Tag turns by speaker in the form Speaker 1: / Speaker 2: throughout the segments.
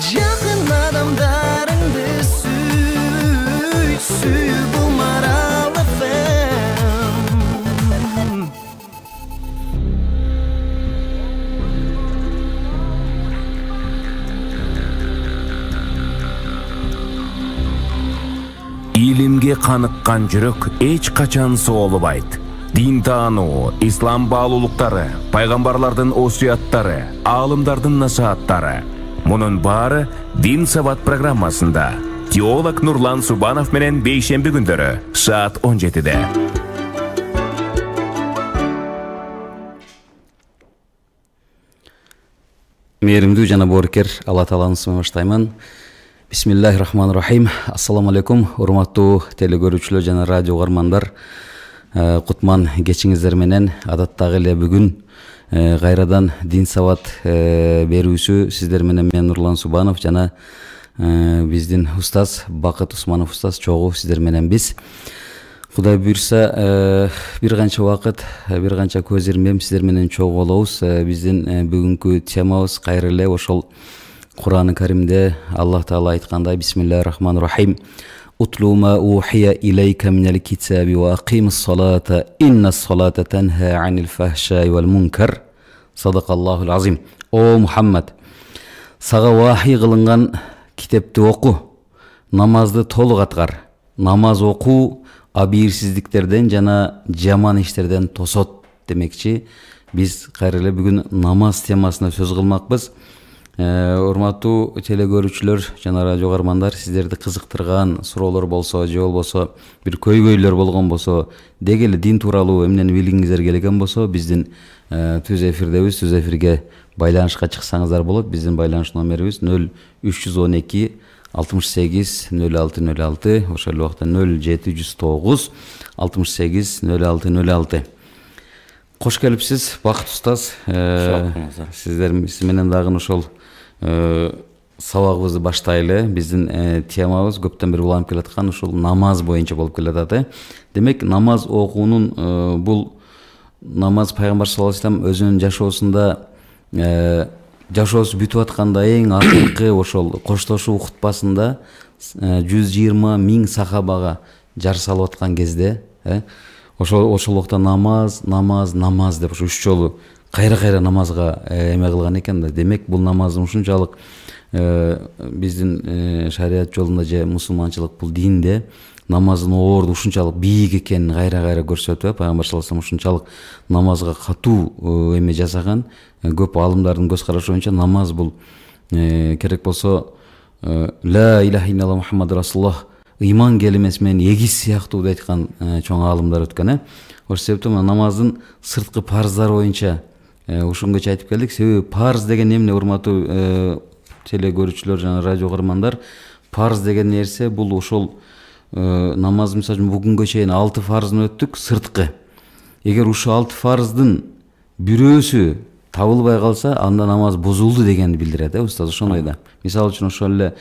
Speaker 1: Жақын адамдарыңды сүй бұл Марал FM.
Speaker 2: Илимге қаныққан жүрек эч качан соолубайт. Дин таануу, ислам баалуулуктары, пайгамбарлардын осуяттары, аалымдардын насааттары. Мунун баары Дин Сабат программасында. Теолог Нурлан Субанов менен бейшемби күндөрү саат 17-де.
Speaker 3: Мээримдүү жана боорукер Алла Тааланын исмине баштаймын. Бисмиллахир-рахманир-рахим. Ассаламу алейкум, урматтуу телекөрүүчүлөр жана радио угармандар. Кутман кечиңиздер менен адаттагы эле бүгүн кайрадан Дин Сабат берүүсү сиздер менен мен Нурлан Субанов жана биздин устаз Бакыт Усманов устаз чогуу сиздер менен биз. Кудай буйрса бир канча убакыт, бир канча көз ирмем сиздер менен чогуу болобуз. Биздин бүгүнкү темабыз кайра эле ошол Кур'ан-ы Каримде Аллах Таала айткандай Бисмиллахир-рахманир-рахим. Утлу ма ухия илейка минал китаби ва акимис салата иннас салата танха анил фахшаи вал мункар. Садакаллахул азим. О Мухаммад, сага вахий кылынган китепти оку, намазды толук аткар. Намаз окуу абийирсиздиктерден жана жаман иштерден тосот демекчи. Биз кайра эле бүгүн намаз темасына сөз кылмакпыз. Урматтуу телекөрүүчүлөр жана радио угармандар, сиздерди кызыктырган суроолор болсо, же болбосо бир көйгөйлөр болгон болсо, деги эле дин тууралуу эмнени билгиңиздер келген болсо, биздин түз эфирдебиз. Түз эфирге байланышка чыксаңыздар болот. Биздин байланыш номерибиз 0312 68 0606, ошол убакта 0709 68 0606. Кош келипсиз, Бакыт устаз. Сиз менен дагы ошол сабагыбызды баштайлы. Биздин темабыз көптөн бери уланып келаткан ушул намаз боюнча болуп келатат. Демек, намаз окуунун бул намаз пайгамбар саллаллаху алейхи вассалам өзүнүн жашоосунда жашоосу бүтүп атканда эң акыркы ошол коштошуу хутбасында 120 000 сахабага жар салып аткан кезде, ошол убакта намаз деп ушу 3 жолу кайра намазга эме кылган экен да. Демек, бул намаздын ушунчалык биздин шарият жолунда же мусулманчылык бул динде намаздын орду ушунчалык бийик экенин кайра көрсөтүп, пайгамбар саллаллаху алейхи вассалам ушунчалык намазга катуу эме жасаган. Көп аалымдардын көз карашы боюнча намаз бул керек болсо ла илаха илlalloh Мухаммад расулуллах ыйман келимеси менен эгиз сыяктуу деп айткан чоң аалымдар өткөн. Ошол себептен намаздын сырткы парыздары боюнча ушунгача айтып келдик. Себеби парыз деген эмне, урматтуу телекөрүүчүлөр жана радио угармандар? Парыз деген нерсе бул ошол намаз, мисалы үчүн бүгүнгө чейин 6 фарызын өттүк сырткы. Эгер ушул 6 фарыздын бирөөсү табылбай калса, анда намаз бузулду дегенди билдирет, устаз, ошондой да. Мисалы үчүн ошол эле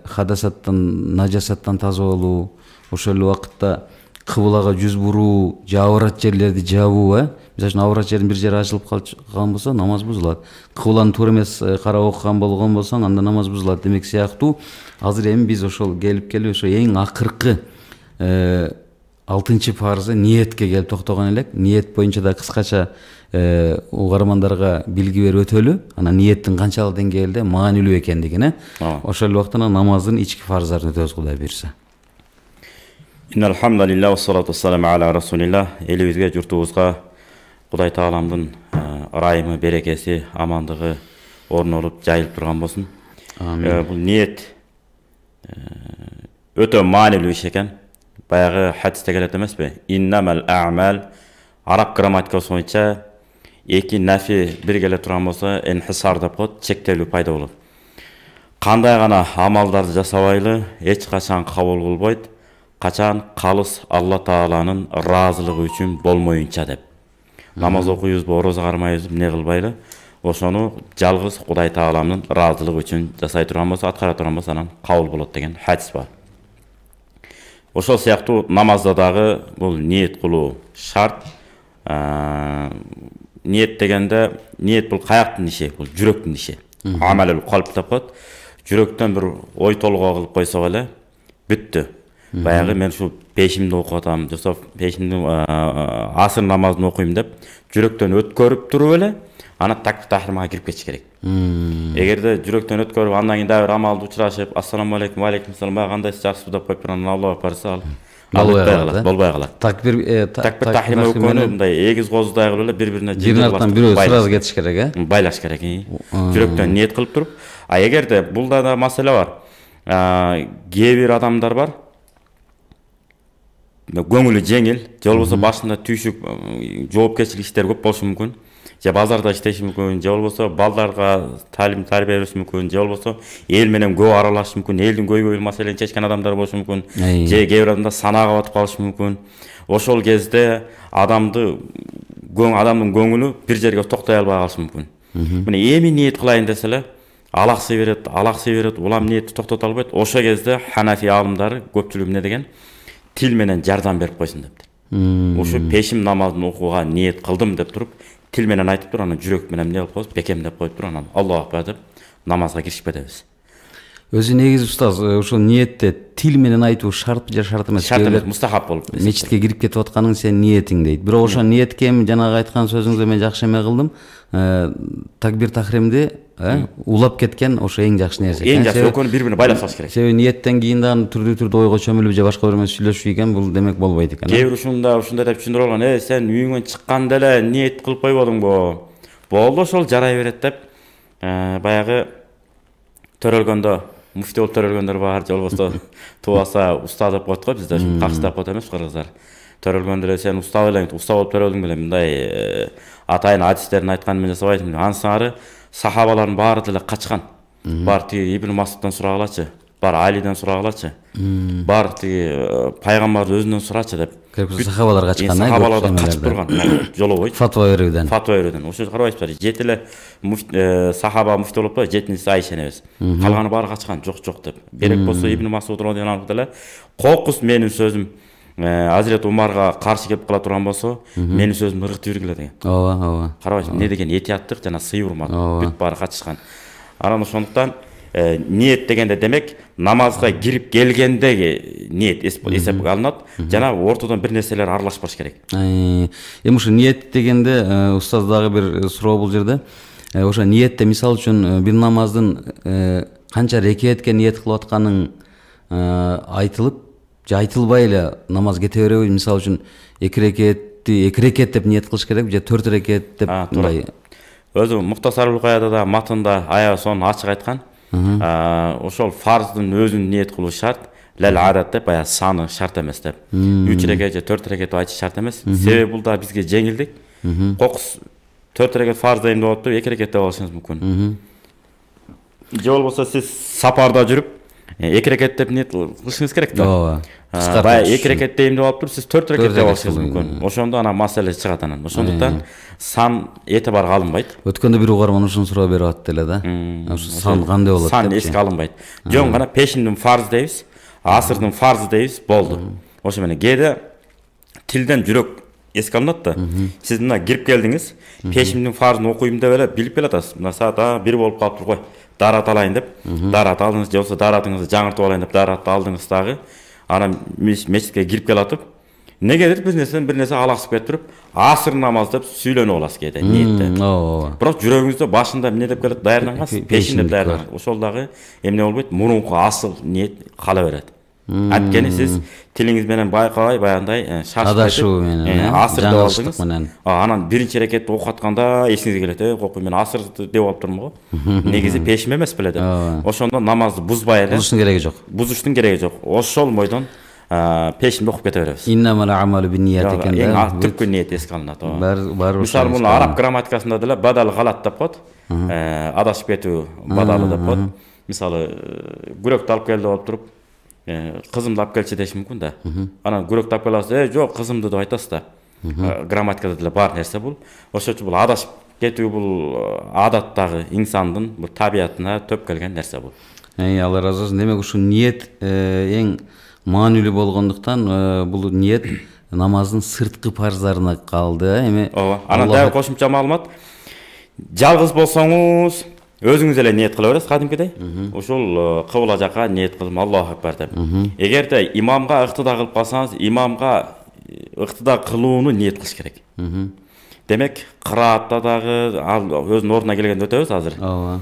Speaker 3: хадасаттан, нажасаттан таза болуу, ошол эле убакытта кыблага жүз буруу, же аврат жерлерди жабуу, мисалы үчүн аврат жердин бир жери ачылып калган болсо, намаз бузулат. Кыбланы туура эмес карап окуган болгон болсоң, анда намаз бузулат. Демек сыяктуу азыр эми биз ошол келип ошо эң акыркы 6-чы парызы ниетке келип токтогон элек. Ниет боюнча да кыскача угармандарга билги берип өтөлү. Анан ниеттин канчалык деңгээлде маанилүү экендигин, ошол убактан намаздын ички фарыздарын өтөбүз, Кудай буйрса.
Speaker 4: Innal hamdalillah wassalatu wassalamu ala rasulillah. Элибизге, журтубузга Кудай Тааламдын ырайымы, берекеси, амандыгы орнолуп, жайылып турган болсун. Бул ниет өтө маанилүү иш экен. Баягы хадисте келет эмеспи? Иннамал а'мал, араб грамматикасы боюнча эки нафи бир келе турган болсо, энхисар деп коет, чектелүү пайда болот. Кандай гана амалдарды жасабайлы, эч качан кабыл кылбойт, качан калыс Алла Тааланын ыраазылыгы үчүн болмоюнча деп. Намаз окуйбузбу, орозо кармайбызбы, эмне кылбайлы, ошону жалгыз Кудай Тааламдын ыраазылыгы үчүн жасай турган болсо, аткара турган болсо, анан кабыл болот деген хадис бар. Ошол сыяктуу намазда дагы бул ниет кылуу шарт. ниет дегенде ниет бул каяктын иши, бул жүрөктүн иши. Амалел калп деп коет. Жүрөктөн бир ой толгоо кылып койсок эле бүттү. Баягы мен ушул пешимди окуп атам, жоксо пешимдин асыр намазын окуйм деп жүрөктөн өткөрүп туруп эле ана такбир тахримага кирип кетиш керек. Эгерде жүрөктөн өткөрүп андан кийин дагы бир амалды учурашып, ассаламу алейкум, ва алейкум ассалам, кандайсыз, жакшысызбы деп коюп анан Аллах акбар десе болбой калат. Такбир тахрима өкөнү мындай эгиз козудай кылып эле бири-бирине
Speaker 3: бирөө сразу кетиш керек,
Speaker 4: байлаш керек. Жүрөктөн ниет кылып туруп, эгерде булда да маселе бар. Кээ бир адамдар бар. Көңүлү жеңил, же болбосо башында түйшүк, жоопкерчилик иштер көп болушу мүмкүн. Же базарда иштеши мүмкүн, же болбосо балдарга талим тарбия бериши мүмкүн, же болбосо эл менен көп аралашышы мүмкүн, элдин көйгөй маселени чечкен адамдар болушу мүмкүн, же кээ бир адамдар санаага батып калышы мүмкүн. Ошол кезде адамдын көңүлү бир жерге токтой албай калышы мүмкүн. Мына эми ниет кылайын десе эле алаксый берет, улам ниетти токтото албайт. Ошол кезде Ханафи аалымдары көпчүлүгү эмне деген? Тил менен жардам берип койсун дептир. Ушу пешим намазын окууга ниет кылдым деп туруп, тил менен айтып туруп, анан жүрөк менен эмне кылып коебуз, бекемдеп коюп туруп, анан Аллаху акбар деп намазга киришип кетебиз.
Speaker 3: Өзү негизи устаз, ушул ниетте тил менен айтуу шартпы же шарт эмес?
Speaker 4: Шарт эмес, мустахаб болуп.
Speaker 3: Мечитке кирип кетип атканың сен ниетиң дейт. Бирок ошо ниетке жанагы айткан сөзүңүздө мен жакшы эме кылдым. Такбир тахримди улап кеткен ошо эң жакшы нерсе.
Speaker 4: Эң жакшы экөөнү бири-бирине байлап салыш керек.
Speaker 3: Себеби ниеттен кийин дагы түрдүү ойго чөмүлүп же башка бир менен сүйлөшүп ийген бул демек болбойт экен.
Speaker 4: Кээ бир ушундай деп түшүндүрүп алган. Сен үйүңөн чыкканда эле ниет кылып койбодуңбу? Болду, ошол жарай берет деп баягы төрөлгөндө муфти болуп төрөлгөндөр бар, же болбосо тубаса уста деп коет го бизде, ушу какшы деп коет эмес кыргыздар. Төрөлгөндө эле сен уста болуп төрөлдүң беле, мындай атайын хадистерин айткан менен жасабайсың. Ансары сахабалардын баары деле качкан. Бар тиги Ибн Масуддан сурагалачы, бар Алиден сурагалачы, бар тиги пайгамбардын өзүнөн сурачы деп.
Speaker 3: Сахабалар качкан,
Speaker 4: сахабалар да качып турган жолобой.
Speaker 3: Фатва берүүдөн.
Speaker 4: Ошо карабайсызбы? 7 эле сахаба муфти болуп, 7-си Айша энебиз. Калганы баары качкан, жок деп. Керек болсо Ибн Масуд радыйаллаху деле кокус менин сөзүм Азирет Умарга каршы келип кала турган болсо, менин сөзүмдү ыргытып жүргүлө деген.
Speaker 3: Ооба.
Speaker 4: Карабайсызбы, эмне деген этияттык жана сый урмат, бүт баары катышкан. Анан ошондуктан ниет дегенде демек намазга кирип келгендеги ниет эсепке алынат, жана ортодон бир нерселер аралашпаш керек.
Speaker 3: Эми ушу ниет дегенде устаз дагы бир суроо бул жерде. Ошо ниетте мисалы үчүн бир намаздын канча рекетке ниет кылып атканың айтылып же айтылбай эле намаз кете береби? Мисалы үчүн 2 рекет деп ниет кылыш керек же 4 рекет деп мындай.
Speaker 4: Өзү Мухтасарул Каяда да матында аябы сонун ачык айткан. Ошол фарздын өзүн ниет кылуу шарт, лал адат деп, баягы саны шарт эмес деп. 3 рекет же 4 рекет айтыш шарт эмес. Себеби бул да бизге жеңилдик. Кокус 4 рекет фарз дейм деп атып, 2 рекет деп алышыңыз мүмкүн. Же болбосо сиз сапарда жүрүп 2 рекет деп ниет кылышыңыз керек да.
Speaker 3: Ооба.
Speaker 4: Баягы 2 рекет дейм деп алып туруп, сиз 4 рекет деп алышыңыз мүмкүн. Ошондо ана маселе чыгат анан. Ошондуктан сан этибарга алынбайт.
Speaker 3: Өткөндө бир угарман ушуну суроо берип атты эле да. Ошо сан кандай болот деп.
Speaker 4: Сан эске алынбайт. Жөн гана пешиндин фарз дейбиз, асырдын фарзы дейбиз, болду. Ошо менен кээде тилден жүрөк эске алынат да. Сиз мына кирип келдиңиз, пешиндин фарзын окуйм деп эле билип келатасыз. Мына саат 1 болуп калыптыр го. Дарат алайын деп, дарат алдыңыз, же болсо даратыңызды жаңыртып алайын деп даратты алдыңыз дагы. Анан мечитке кирип келатып, негедир бир нерсе алаксып кетип туруп, асыр намаз деп сүйлөнүп аласыз кээде ниетте. Бирок жүрөгүңүздө башында эмне деп келет, даярдангансыз, пешин деп даярдангансыз. Ошол дагы эмне болбойт, мурунку асыл ниет кала берет. Анткени сиз тилиңиз менен байкабай баягындай
Speaker 3: адашуу менен
Speaker 4: асыр деп алдыңыз. Анан биринчи рекетти окуп атканда эсиңизге келет, кокуй мен асыр деп алып турмун го. Негизи пешим эмес беле деп. Ошондо намазды бузбай эле. Бузуштун кереги жок. Ошол бойдон пешимди окуп кете беребиз.
Speaker 3: Иннамал а'малу бинният экен да.
Speaker 4: Эң түпкү ниет эске алынат.
Speaker 3: Баары.
Speaker 4: Мисалы муну араб грамматикасында деле бадал галат деп коет. Адашып кетүү бадалы деп коет. Мисалы күрөктү алып келди деп туруп, кызымды алып келчи деш мүмкүн да. Анан күрөктү алып келасыз, жок кызымды деп айтасыз да. Грамматикада деле бар нерсе бул. Ошон үчүн бул адашып кетүү бул адаттагы инсандын бул табиятына төп келген нерсе бул.
Speaker 3: Алла разы болсун. Демек ушу ниет эң маанилүү болгондуктан бул ниет намаздын сырткы парыздарына калды, эми.
Speaker 4: Ооба. Анан дагы кошумча маалымат. Жалгыз болсоңуз өзүңүз эле ниет кыла бересиз кадимкидей. Ушул кыбла жака ниет кылдым, Аллаху акбар деп. Эгерде имамга ыктыда кылып калсаңыз, имамга ыктыда кылууну ниет кылыш керек. Демек, кыраатта дагы өзүнүн ордуна келгенде өтөбүз азыр.
Speaker 3: Ооба.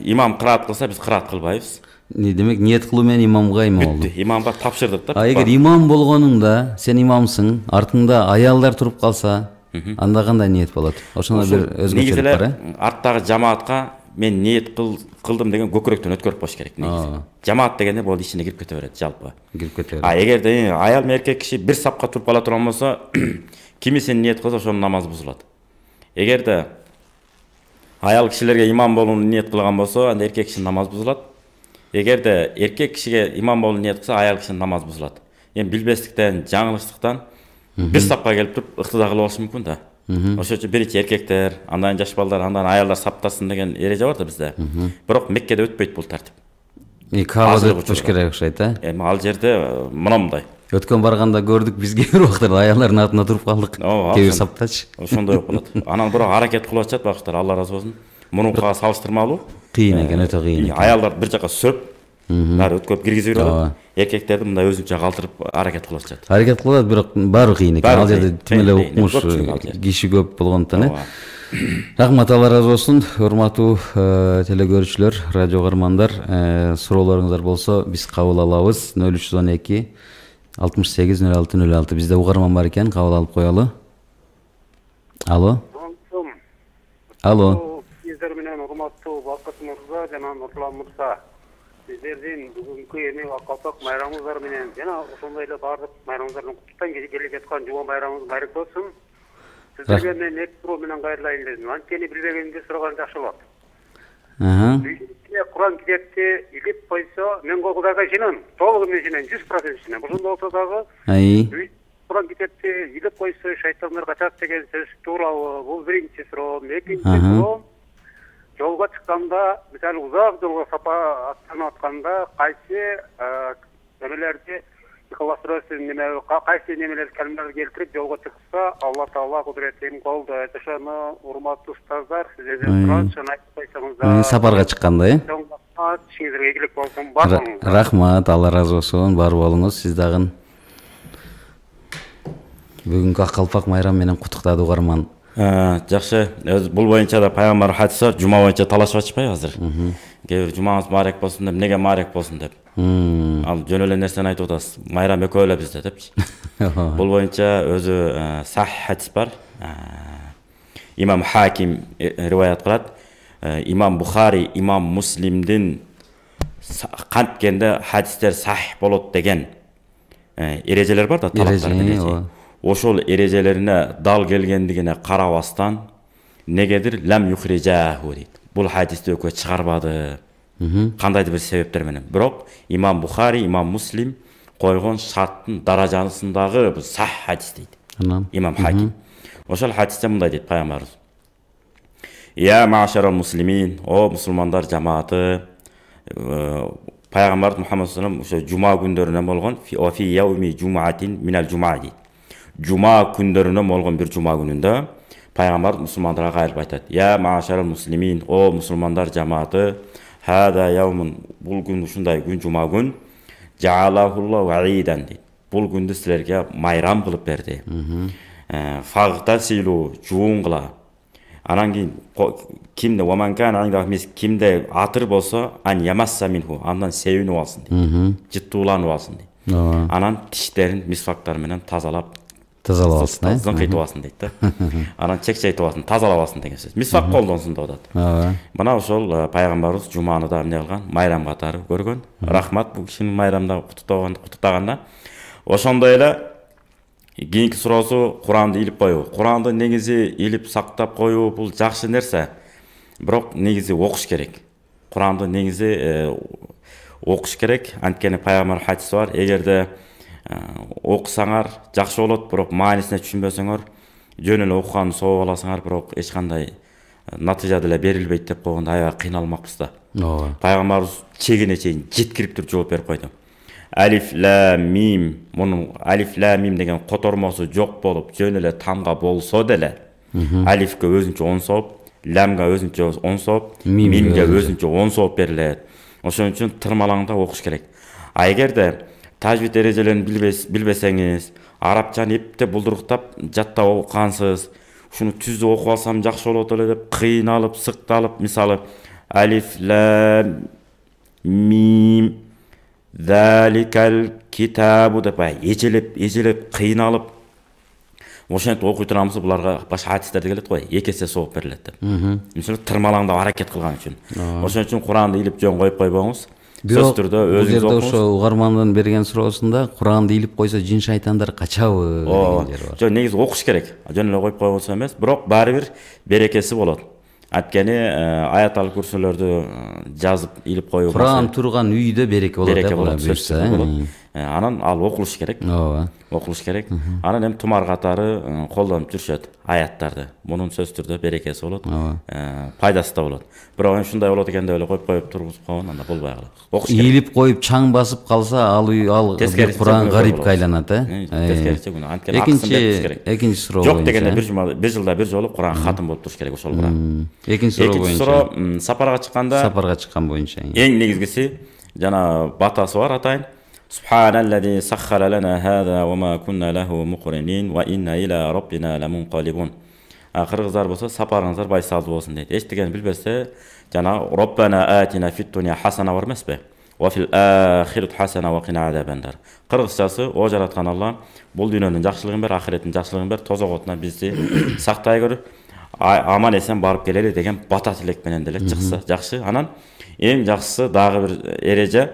Speaker 4: Имам кыраат кылса, биз кыраат кылбайбыз.
Speaker 3: Демек, ниет кылуу менен имамга имам болду.
Speaker 4: Бүттү. Имамга тапшырдык да.
Speaker 3: Эгер имам болгонуңда, сен имамсың, артыңда аялдар туруп калса, анда кандай ниет болот? Ошондо бир өзгөчөлүк бар,
Speaker 4: Негизи арттагы жамаатка мен ниет кылдым деген көкүрөктөн өткөрүп коюш керек негизи. Жамаат дегенде бул ичине кирип кете берет жалпы.
Speaker 3: Кирип кете берет.
Speaker 4: Эгерде аял менен эркек киши бир сапка туруп кала турган болсо, кимисин ниет кылса, ошонун намазы бузулат. Эгерде аял кишилерге имам болууну ниет кылган болсо, анда эркек кишинин намазы бузулат. Эгерде эркек кишиге имам болууну ниет кылса, аял кишинин намазы бузулат. Эми билбестиктен, жаңылыштыктан бир сапка келип туруп ыктыда кылып алышы мүмкүн да. Ошон үчүн биринчи эркектер, андан жаш балдар, андан аялдар саптасын деген эреже бар да бизде. Бирок Меккеде өтпөйт бул тартип.
Speaker 3: Кабада өтүш керек окшойт,
Speaker 4: Эми ал жерде мындай.
Speaker 3: Өткөн барганда көрдүк, бизге бир убактарда аялдардын артына туруп калдык. Кээ бир саптачы.
Speaker 4: Ошондой болот. Анан бирок аракет кылып атышат багыштар, Алла разы болсун. Мурункуга салыштырмалуу.
Speaker 3: Кыйын экен, өтө кыйын.
Speaker 4: Аялдар бир жака сөп, баары өткөрүп киргизип берет. Эркектерди мындай өзүнчө калтырып аракет кылып атышат.
Speaker 3: Аракет кылат, бирок баары кыйын экен. Ал жерде тим эле укмуш киши көп болгондуктан, Рахмат, Алла разы болсун. Урматтуу телекөрүүчүлөр, радио каармандар, суроолоруңуздар болсо биз кабыл алабыз. 0312 68 06 06. Бизде угарман бар экен, кабыл алып коелу. Алло. Алло.
Speaker 5: Сиздер менен урматтуу Бакыт мырза жана Нурлан мырза. Сиздердин бүгүнкү эми Акалпак майрамыңыздар менен жана ошондой эле баардык майрамыңыздардын куттуктан келип жаткан жума майрамыңыз байыркы болсун. Сиздерге мен эки суроо менен кайрылайын дедим. Анткени билбегенди сураган жакшы болот. Куран китепти илип койсо, мен Кудайга ишенем, толугу менен ишенем, 100% ишенем. Ошондой болсо дагы Куран китепти илип койсо, шайтандар качат деген сөз туурабы? Бул биринчи суроо. Экинчи суроо, жолго чыкканда, мисалы узак жолго сапар аттанып атканда, кайсы эмелерди Ихлас сүрөсүнүн кайсы немелерди калималарды келтирип жолго чыкса, Алла Таала кудуретин колдойт. Ошону урматтуу устаздар, сиздерден сурап, ошону айтып койсоңуздар.
Speaker 3: Сапарга чыкканда,
Speaker 5: ишиңизге ийгилик болсун, бар болуңуз.
Speaker 3: Рахмат, Алла разы болсун, бар болуңуз. Сиз дагы бүгүнкү Акалпак майрам менен куттуктады угарман.
Speaker 4: Жакшы, бул боюнча да пайгамбар хадиси бар, жума боюнча талашып атышпайбы азыр? Кээ бир жумаңыз маарек болсун деп, эмнеге маарек болсун деп. Ал жөн эле нерсени айтып атасыз. Майрам экөө эле бизде депчи. Бул боюнча өзү сахих хадис бар. Имам Хаким риваят кылат. Имам Бухари, Имам Муслимдин канткенде хадистер сахих болот деген эрежелер бар да, талаптар. Ошол эрежелерине дал келгендигине карабастан негедир лам юхрижаху дейт. Бул хадисти экөө чыгарбады. Кандайдыр бир себептер менен. Бирок Имам Бухари, Имам Муслим койгон шарттын даражасындагы бул сахих хадис дейт. Имам Хаким. Ошол хадисте мындай дейт пайгамбарыбыз. Я маашарал муслимин, о мусулмандар жамааты. Пайгамбар Мухаммад саллаллаху алейхи ошо жума күндөрүнөн болгон фи яуми жумаатин минал жумаа дейт. Жума күндөрүнөн болгон бир жума күнүндө пайгамбар мусулмандарга кайрылып айтат. Я маашарал муслимин, о мусулмандар жамааты. Хада яумун, бул күн ушундай күн, жума күн. Жаалахуллаху аидан дейт. Бул күндү силерге майрам кылып берди. Фагтасилу, жууңгула. Анан кийин кимде ваманкан аңда кимде атыр болсо, ан ямасса минху, андан себинип алсын дейт. Жыттууланып алсын дейт. Анан тиштерин мисвактар менен тазалап
Speaker 3: алсын,
Speaker 4: зыңкыйтып алсын дейт да. Анан чекчейтип алсын, тазалап алсын деген сөз. Мисвак колдонсун деп атат. Мына ошол пайгамбарыбыз жуманы да эмне кылган, майрам катары көргөн. Рахмат бул кишинин майрамда куттуктаганда. Ошондой эле кийинки суроосу Куранды илип коюу. Куранды негизи илип сактап коюу бул жакшы нерсе. Бирок негизи окуш керек. Куранды негизи окуш керек. Анткени пайгамбар хадиси бар. Эгерде окусаңар жакшы болот, бирок маанисине түшүнбөсөңөр, жөн эле окуганды сооп аласыңар, бирок эч кандай натыйжа деле берилбейт деп койгондо аябай кыйналмакпыз да. Пайгамбарыбыз чегине чейин жеткирип туруп жооп берип койду. алиф лам мим, мунун алиф лам мим деген котормосу жок болуп жөн эле тамга болсо деле алифке өзүнчө 10 сооп, ламга өзүнчө 10 сооп, мимге өзүнчө 10 сооп берилет. Ошон үчүн тырмалаңда окуш керек. А эгерде тажвид эрежелерин билбесеңиз, арабчаны эптеп булдуруктап жаттап окугансыз, ушуну түздү окуп алсам жакшы болот эле деп кыйналып, сыкталып, мисалы алиф лам мим заликал китабу деп эжелеп кыйналып ошентип окуй турамыз, буларга башка хадистерде келет го, 2 эсе сооп берилет деп. Мисалы тырмалаңдап аракет кылган үчүн. Ошон үчүн Куранды илип жөн коюп койбоңуз. Сөз түрдө өзүңүз окуңуз.
Speaker 3: Ошо угармандын берген суроосунда Куранды илип койсо жин шайтандар качабы деген жер бар.
Speaker 4: Жөн негизи окуш керек. Жөн эле коюп койгонсо эмес, бирок баары бир берекеси болот. Анткени аятал курсулөрдү жазып илип коюу.
Speaker 3: Куран турган үйдө береке болот деп.
Speaker 4: Анан ал окулуш керек. Ооба. Окулуш керек. Анан эми тумар катары колдонуп жүрүшөт аяттарды. Мунун сөз түрдө берекеси болот, пайдасы да болот. Бирок ушундай болот экен деп эле коюп тургузуп койгон анда болбой калат. Окуш керек. Илип
Speaker 3: коюп чаң басып калса, ал Куран гарипке айланат,
Speaker 4: Тескерисинче күнөө. Анткени акысын бериш керек.
Speaker 3: Экинчи суроо.
Speaker 4: Жок дегенде бир жылда бир жолу Куран хатым болуп туруш керек ошол Куран.
Speaker 3: Экинчи суроо боюнча.
Speaker 4: Экинчи суроо сапарга чыккан
Speaker 3: боюнча.
Speaker 4: Эң негизгиси жана батасы бар атайын. Subhanalladzi sakhkhara lana hada wa ma kunna lahu muqrinin wa inna ila rabbina lamunqalibun. Кыргыздар болсо сапарыңыздар байсалдуу болсун дейт. Эчтеген билбесе, жана Rabbana atina fid dunya hasana бар эмеспи? Wa fil akhirati hasana wa qina azabannar. Кыргызчасы о жараткан Алла бул дүйнөнүн жакшылыгын бер, ахиреттин жакшылыгын бер, тозоготунан бизди сактай көр, аман эсен барып келели деген бата тилек менен деле чыкса жакшы. Анан эң жакшысы дагы бир эреже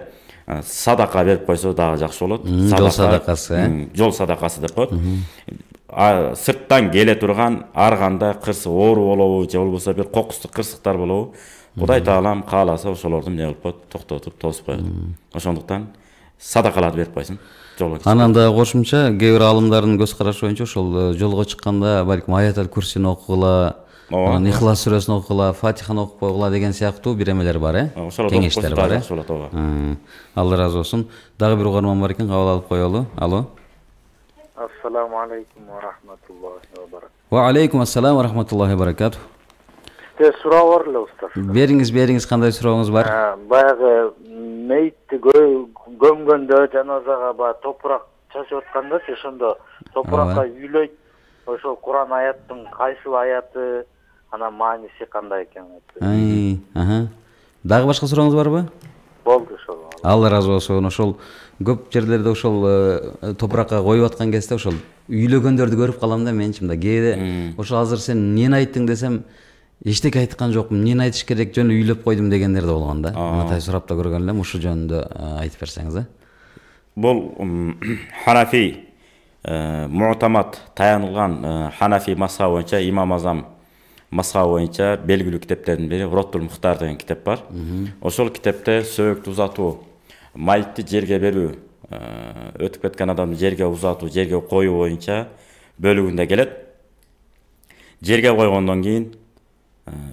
Speaker 4: садака берип койсо дагы жакшы болот.
Speaker 3: Жол садакасы,
Speaker 4: жол садакасы деп коет. Сырттан келе турган ар кандай кырсык оору болобу, же болбосо бир кокустук кырсыктар болобу, Кудай Таалам кааласа ошолорду эмне кылып коет, токтотуп, тосуп коет. Ошондуктан садакаларды берип койсун.
Speaker 3: Анан да кошумча кээ бир алымдардын көз карашы боюнча ошол жолго чыкканда балким аятал курсини окугула, Ихлас сүрөсүн окугула, Фатиханы окуп койгула деген сыяктуу бир эмелер бар, кеңештер бар. Алла разы болсун. Дагы бир угарман бар экен, кабыл алып коелу. Алло.
Speaker 6: Ассаламу алейкум ва рахматуллахи ва баракатух.
Speaker 3: Ва алейкум ассалам ва рахматуллахи ва баракатух.
Speaker 6: Суроо бар эле устаз.
Speaker 3: Бериңиз, кандай сурооңуз бар?
Speaker 6: Баягы мейтти көмгөндө жаназага топурак чачып атканда, ошондо топуракка үйлөйт. Ошол Куран аяттын кайсыл аяты, анан мааниси кандай экен?
Speaker 3: Дагы башка сурооңуз барбы?
Speaker 6: Болду ошол.
Speaker 3: Алла разы болсун. Ошол көп жерлерде ошол топуракка коюп аткан кезде ошол үйлөгөндөрдү көрүп калам да мен чымда. Кээде ошол азыр сен эмнени айттың десем, эчтеке айткан жокмун, эмнени айтыш керек, жөн үйлөп койдум дегендер да болгон да. Атай сурап да көргөн элем, ушул жөнүндө айтып берсеңиз.
Speaker 4: Бул Ханафи Му'тамад таянылган Ханафи мазхабы боюнча, Имам Азам мазхабы боюнча белгилүү китептердин бири Роттул Мухтар деген китеп бар. Ошол китепте сөөктү узатуу, майтты жерге берүү, өтүп кеткен адамды жерге узатуу, жерге коюу боюнча бөлүгүндө келет. Жерге койгондон кийин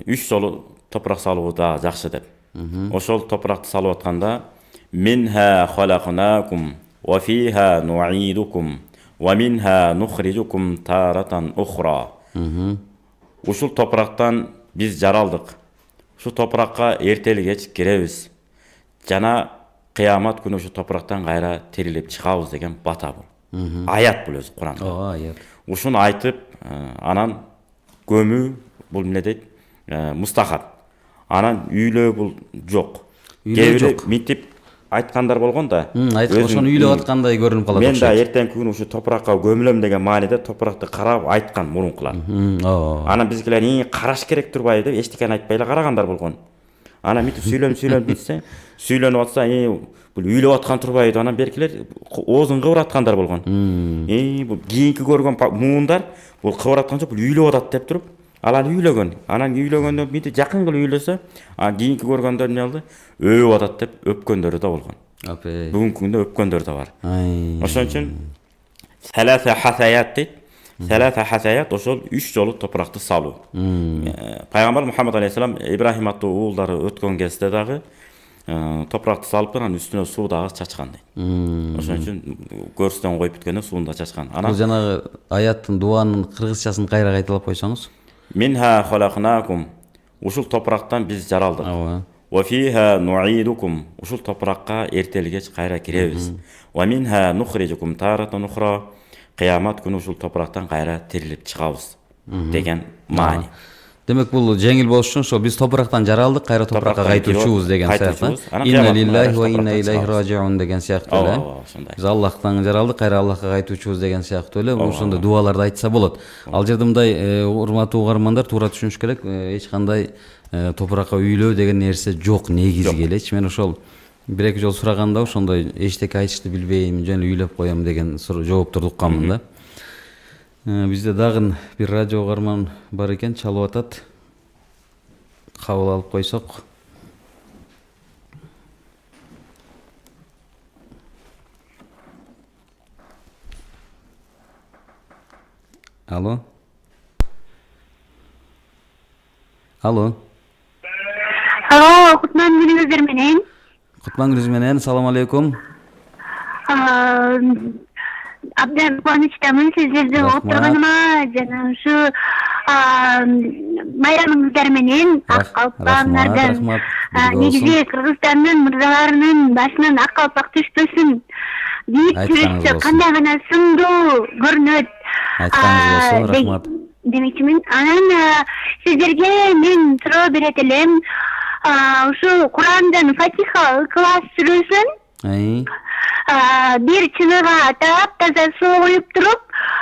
Speaker 4: 3 жолу топурак салуу да жакшы деп. Ошол топуракты салып атканда минха халакнакум ва фиха нуидукум ва минха нухриджукум таратан ухра. Ушул топурактан биз жаралдык. Ушул топуракка эртели кеч киребиз. Жана кыямат күнү ушул топурактан кайра тирилип чыгабыз деген бата бул. Аят бул өзү Куранда.
Speaker 3: Аят.
Speaker 4: Ушуну айтып, анан көмүү бул эмне дейт? Мустахаб. Анан үйлөө бул жок. Кээ бири митип айткандар болгон да.
Speaker 3: Ошону үйлөп аткандай көрүнүп калат.
Speaker 4: Мен да эртеңки күнү ушу топуракка көмүлөм деген мааниде топуракты карап айткан мурункулар. Анан бизгилер караш керек турбайбы деп эчтекени айтпай эле карагандар болгон. Анан митип сүйлөнүп десе, сүйлөнүп атса, бул үйлөп аткан турбайбы? Анан беркилер оозун кыбыр аткандар болгон. Бул кийинки көргөн муундар бул кыбыр аткан жок, бул үйлөп атат деп туруп, алар үйлөгөн. Анан үйлөгөндө митип жакын кылып үйлөсө, кийинки көргөндөр эмне алды? Өйүп атат деп өпкөндөр да болгон. Бүгүнкү күндө өпкөндөр да бар. Ошон үчүн саласа хасаят дейт. Саласа хасаят ошол 3 жолу топуракты салуу. Пайгамбар Мухаммад алейхиссалам Ибрахим аттуу уулдары өткөн кезде дагы топуракты салып анан үстүнө суу дагы чачкан дейт. Ошон үчүн көрүстөн коюп бүткөндөн сууну да чачкан.
Speaker 3: Бул жанагы аяттын дуанын кыргызчасын кайра кайталап койсоңуз.
Speaker 4: Минха халакнакум. Ушул топурактан биз жаралдык. Ва фиха нуидукум. Ушул топуракка эртелгеч кайра киребиз. Ва минха нухриджукум таратан ухра. Кыямат күнү ушул топурактан кайра тирилип чыгабыз деген маани.
Speaker 3: Демек бул жеңил болуш үчүн ошо биз топурактан жаралдык, кайра топуракка кайтуучубуз деген сыяктуу. Инна лиллахи ва инна илейхи раджиун деген сыяктуу эле. Биз Аллахтан жаралдык, кайра Аллахка кайтуучубуз деген сыяктуу эле. Ошондой дуаларды айтса болот. Ал жерде мындай урматтуу угармандар туура түшүнүш керек. Эч кандай топуракка үйлөө деген нерсе жок негизги элечи. Мен ошол бир-эки жолу сураганда ошондой эчтеке айтышты билбейм, жөн үйлөп коем деген жоопторду укканмын да. Бизде дагы бир радио угарман бар экен, чалып атат. Кабыл алып койсок. Алло. Алло.
Speaker 7: Алло, кутман күнүңүздөр менен.
Speaker 3: Кутман күнүңүз менен. Салам алейкум.
Speaker 7: Абдан кубанычтамын сиздердин отурганыма жана ушу майрамыңыздар менен ак калпактардан негизи Кыргызстандын мырзаларынын башынан ак калпак түшпөсүн бийик күрөштө кандай гана сындуу көрүнөт.
Speaker 3: Айтканыңыз болсун, рахмат.
Speaker 7: Демекчимин. Анан сиздерге мен суроо берет элем. Ушу Курандан Фатиха ыкылас сүрөсүн бир чыныга атап таза суу коюп туруп,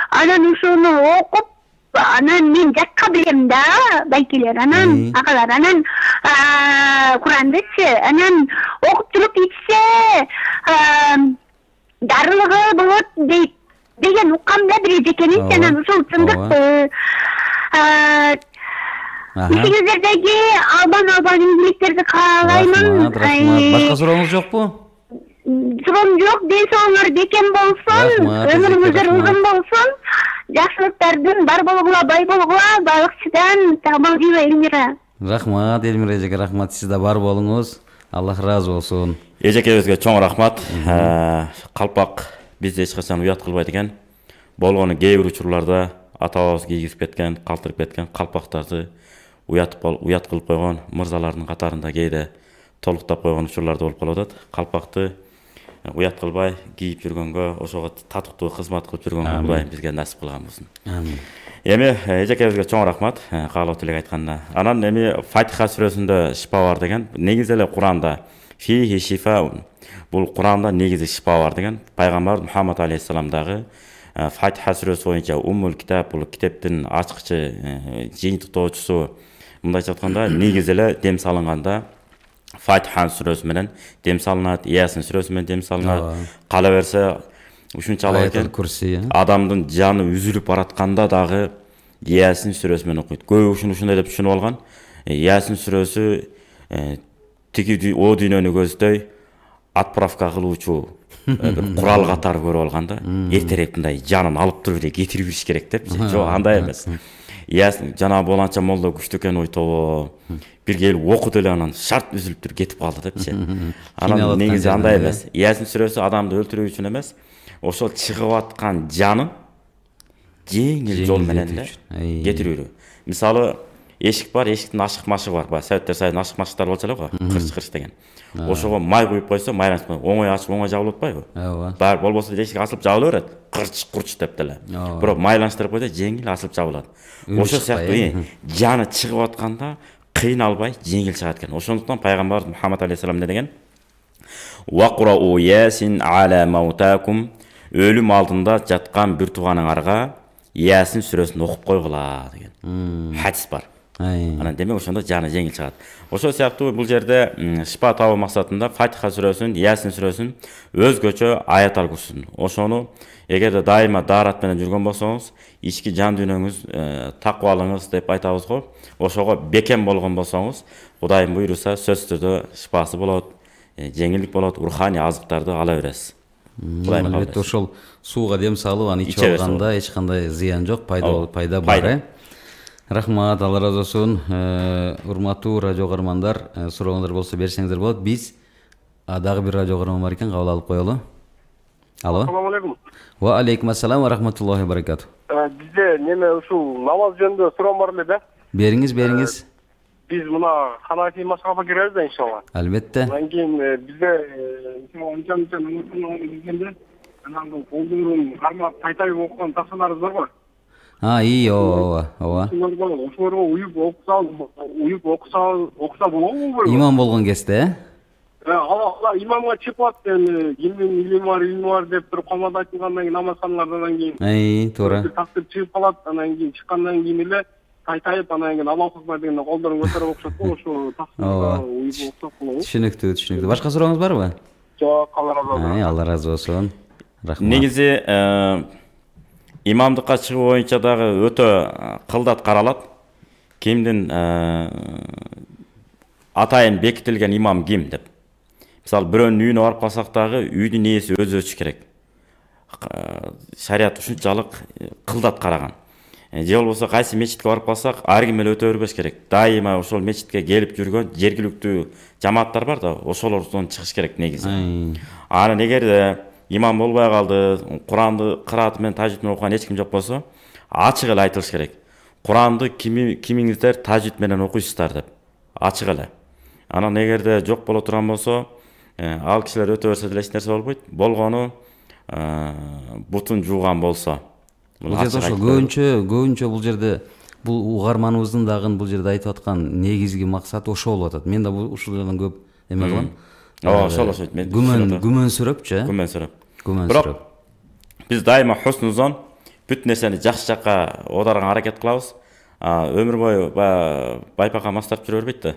Speaker 7: анан ушуну окуп, анан мен жакка билем да, байкелер, анан акалар, анан Курандычы, анан окуп туруп ичсе дарылыгы болот дейт деген уккам да бир жекенин, анан ушул чындыкпы. Сиздердеги албан ийгиликтерди каалаймын.
Speaker 3: Башка сурооңуз жокпу?
Speaker 7: Суроом жок, ден соолугуңар бекем болсун, өмүрүңүздөр узун болсун, жакшылыктардын бар болгула, бай болгула, балыкчыдан Тамалдиева Эльмира.
Speaker 3: Рахмат, Эльмира эжеке, рахмат. Сиз да бар болуңуз. Аллах ыраазы болсун.
Speaker 4: Эжекебизге чоң рахмат. Калпак бизди эч качан уят кылбайт экен. Болгону кээ бир учурларда ата-бабабыз кийгизип кеткен, калтырып кеткен калпактарды уят кылып койгон мырзалардын катарында кээде толуктап койгон учурларда болуп калып атат. Калпакты уят кылбай кийип жүргөнгө, ошого татыктуу кызмат кылып жүргөнгө Кудайым бизге насип кылган болсун. Амин. Эми эжекебизге чоң рахмат, каалоо тилек айтканда. Анан эми Фатиха сүрөсүндө шифа бар деген, негизи эле Куранда фихи шифаун. Бул Куранда негизи шифа бар деген. Пайгамбар Мухаммад алейхиссалам дагы Фатиха сүрөсү боюнча уммул китап, бул китептин ачкычы, жыйынтыктоочусу, мындайча айтканда негизи эле дем салынганда Фатиха сүрөсү менен дем салынат, Ясин сүрөсү менен дем салынат. Кала берсе ушунчалык экен. Адамдын жаны үзүлүп баратканда дагы Ясин сүрөсү менен окуйт. Көбү ушундай деп түшүнүп алган. Ясин сүрөсү тиги о дүйнөнү көздөй отправка кылуучу бир курал катары көрүп алганда, эртерээк мындай жанын алып туруп эле кетирип бериш керек деп. Жок, андай эмес. Ясин жана боланча молдо күчтүү экен ойтобо. Бир келип окуду эле анан шарт үзүлүп туруп кетип калды депчи. Анан негизи андай эмес. Ясин сүрөсү адамды өлтүрүү үчүн эмес, ошол чыгып аткан жанын жеңил жол менен эле кетирүү. Мисалы, эшик бар, эшиктин ашык машыгы бар. Баягы Советтер Союзунун ашык машыктары болчу эле го, кырч деген. Ошого май куюп койсо, майланып оңой ачып, оңой жабылып атпайбы? Бар болбосо эшик ачылып жабыла берет. Кырч деп деле. Бирок майланыштырып койсо жеңил ачылып жабылат. Ошол сыяктуу жаны чыгып атканда кыйналбай жеңил чыгат экен. Ошондуктан пайгамбар Мухаммад алейхиссалам не деген? Вaqra'u Yasin ala mautakum. Өлүм алдында жаткан бир тууганыңарга Ясин сүрөсүн окуп койгула деген хадис бар. Анан демек ошондо жаны жеңил чыгат. Ошол сыяктуу бул жерде шифа табуу максатында Фатиха сүрөсүн, Ясин сүрөсүн өзгөчө аят алгусун. Ошону эгерде дайыма даарат менен жүргөн болсоңуз, ички жан дүйнөңүз таквалыңыз деп айтабыз го. Ошого бекем болгон болсоңуз, Кудайым буйруса сөзсүз түрдө шифасы болот, жеңилдик болот, руханий азыктарды ала бересиз.
Speaker 3: Албетте ошол сууга дем салып, аны ичип алганда эч кандай зыян жок, пайда бар. Рахмат, Алла разы болсун. Урматтуу радио угармандар, сурооңуздар болсо берсеңиздер болот. Биз Дагы бир радио көргөн бар экен, кабыл алып коелу. Алло.
Speaker 8: Assalamu alaikum.
Speaker 3: Ва алейкум ассалам ва рахматуллахи ва баракату.
Speaker 8: Бизде неме ушул намаз жөнүндө суроом бар эле да.
Speaker 3: Бериңиз.
Speaker 8: Биз мына Ханафи мазхабына киребиз да иншалла.
Speaker 3: Албетте.
Speaker 8: Андан кийин бизде анча намаз кылганда анан колдорун кармап тайтайып окуган таксаларыбыз барбы?
Speaker 3: Ооба.
Speaker 8: Ошолорго уюп окуса болобу?
Speaker 3: Имам болгон кезде,
Speaker 8: Алла имамга чыпат илми бар деп туруп камада айтылгандан кийин намазканалардан кийин.
Speaker 3: Туура.
Speaker 8: Тактыр чыгып калат, анан кийин чыккандан кийин эле тайтайып анан кийин Аллаху акбар дегенде колдорун көтөрүп окушат го, ошо таксырга уюп окусак болобу?
Speaker 3: Түшүнүктүү. Башка сурооңуз барбы?
Speaker 8: Жок, Алла разы болсун.
Speaker 3: Алла разы болсун. Рахмат.
Speaker 4: Негизи имамдыкка чыгуу боюнча дагы өтө кылдат каралат. Кимдин атайын бекитилген имам ким деп. Мисалы, бирөөнүн үйүнө барып калсак дагы үйдүн ээси өзү өчүш керек. Шарият ушунчалык кылдат караган. Же болбосо кайсы мечитке барып калсак, ар ким эле өтө бербеш керек. Дайыма ошол мечитке келип жүргөн жергиликтүү жамааттар бар да, ошолордон чыгыш керек негизи. Анан эгерде имам болбой калды, Куранды кырааты менен тажвид менен окуган эч ким жок болсо, ачык эле айтылыш керек. Куранды кимиңиздер тажвид менен окуйсуздар деп. Ачык эле. Анан эгерде жок боло турган болсо, ал кишилер өтө берсе деле эч нерсе болбойт. Болгону бутун жууган болсо.
Speaker 3: Бул жерде ошо көбүнчө бул жерде бул угарманыбыздын дагы бул жерде айтып аткан негизги максаты ошол болуп атат. Мен да ушул жерден көп эме кылам.
Speaker 4: Ошол мен
Speaker 3: күмөнсүрөпчү.
Speaker 4: Бирок биз дайыма хуснузон бүт нерсени жакшы жакка оодарганга аракет кылабыз. Өмүр бою байпакка мастап жүрө бербейт да.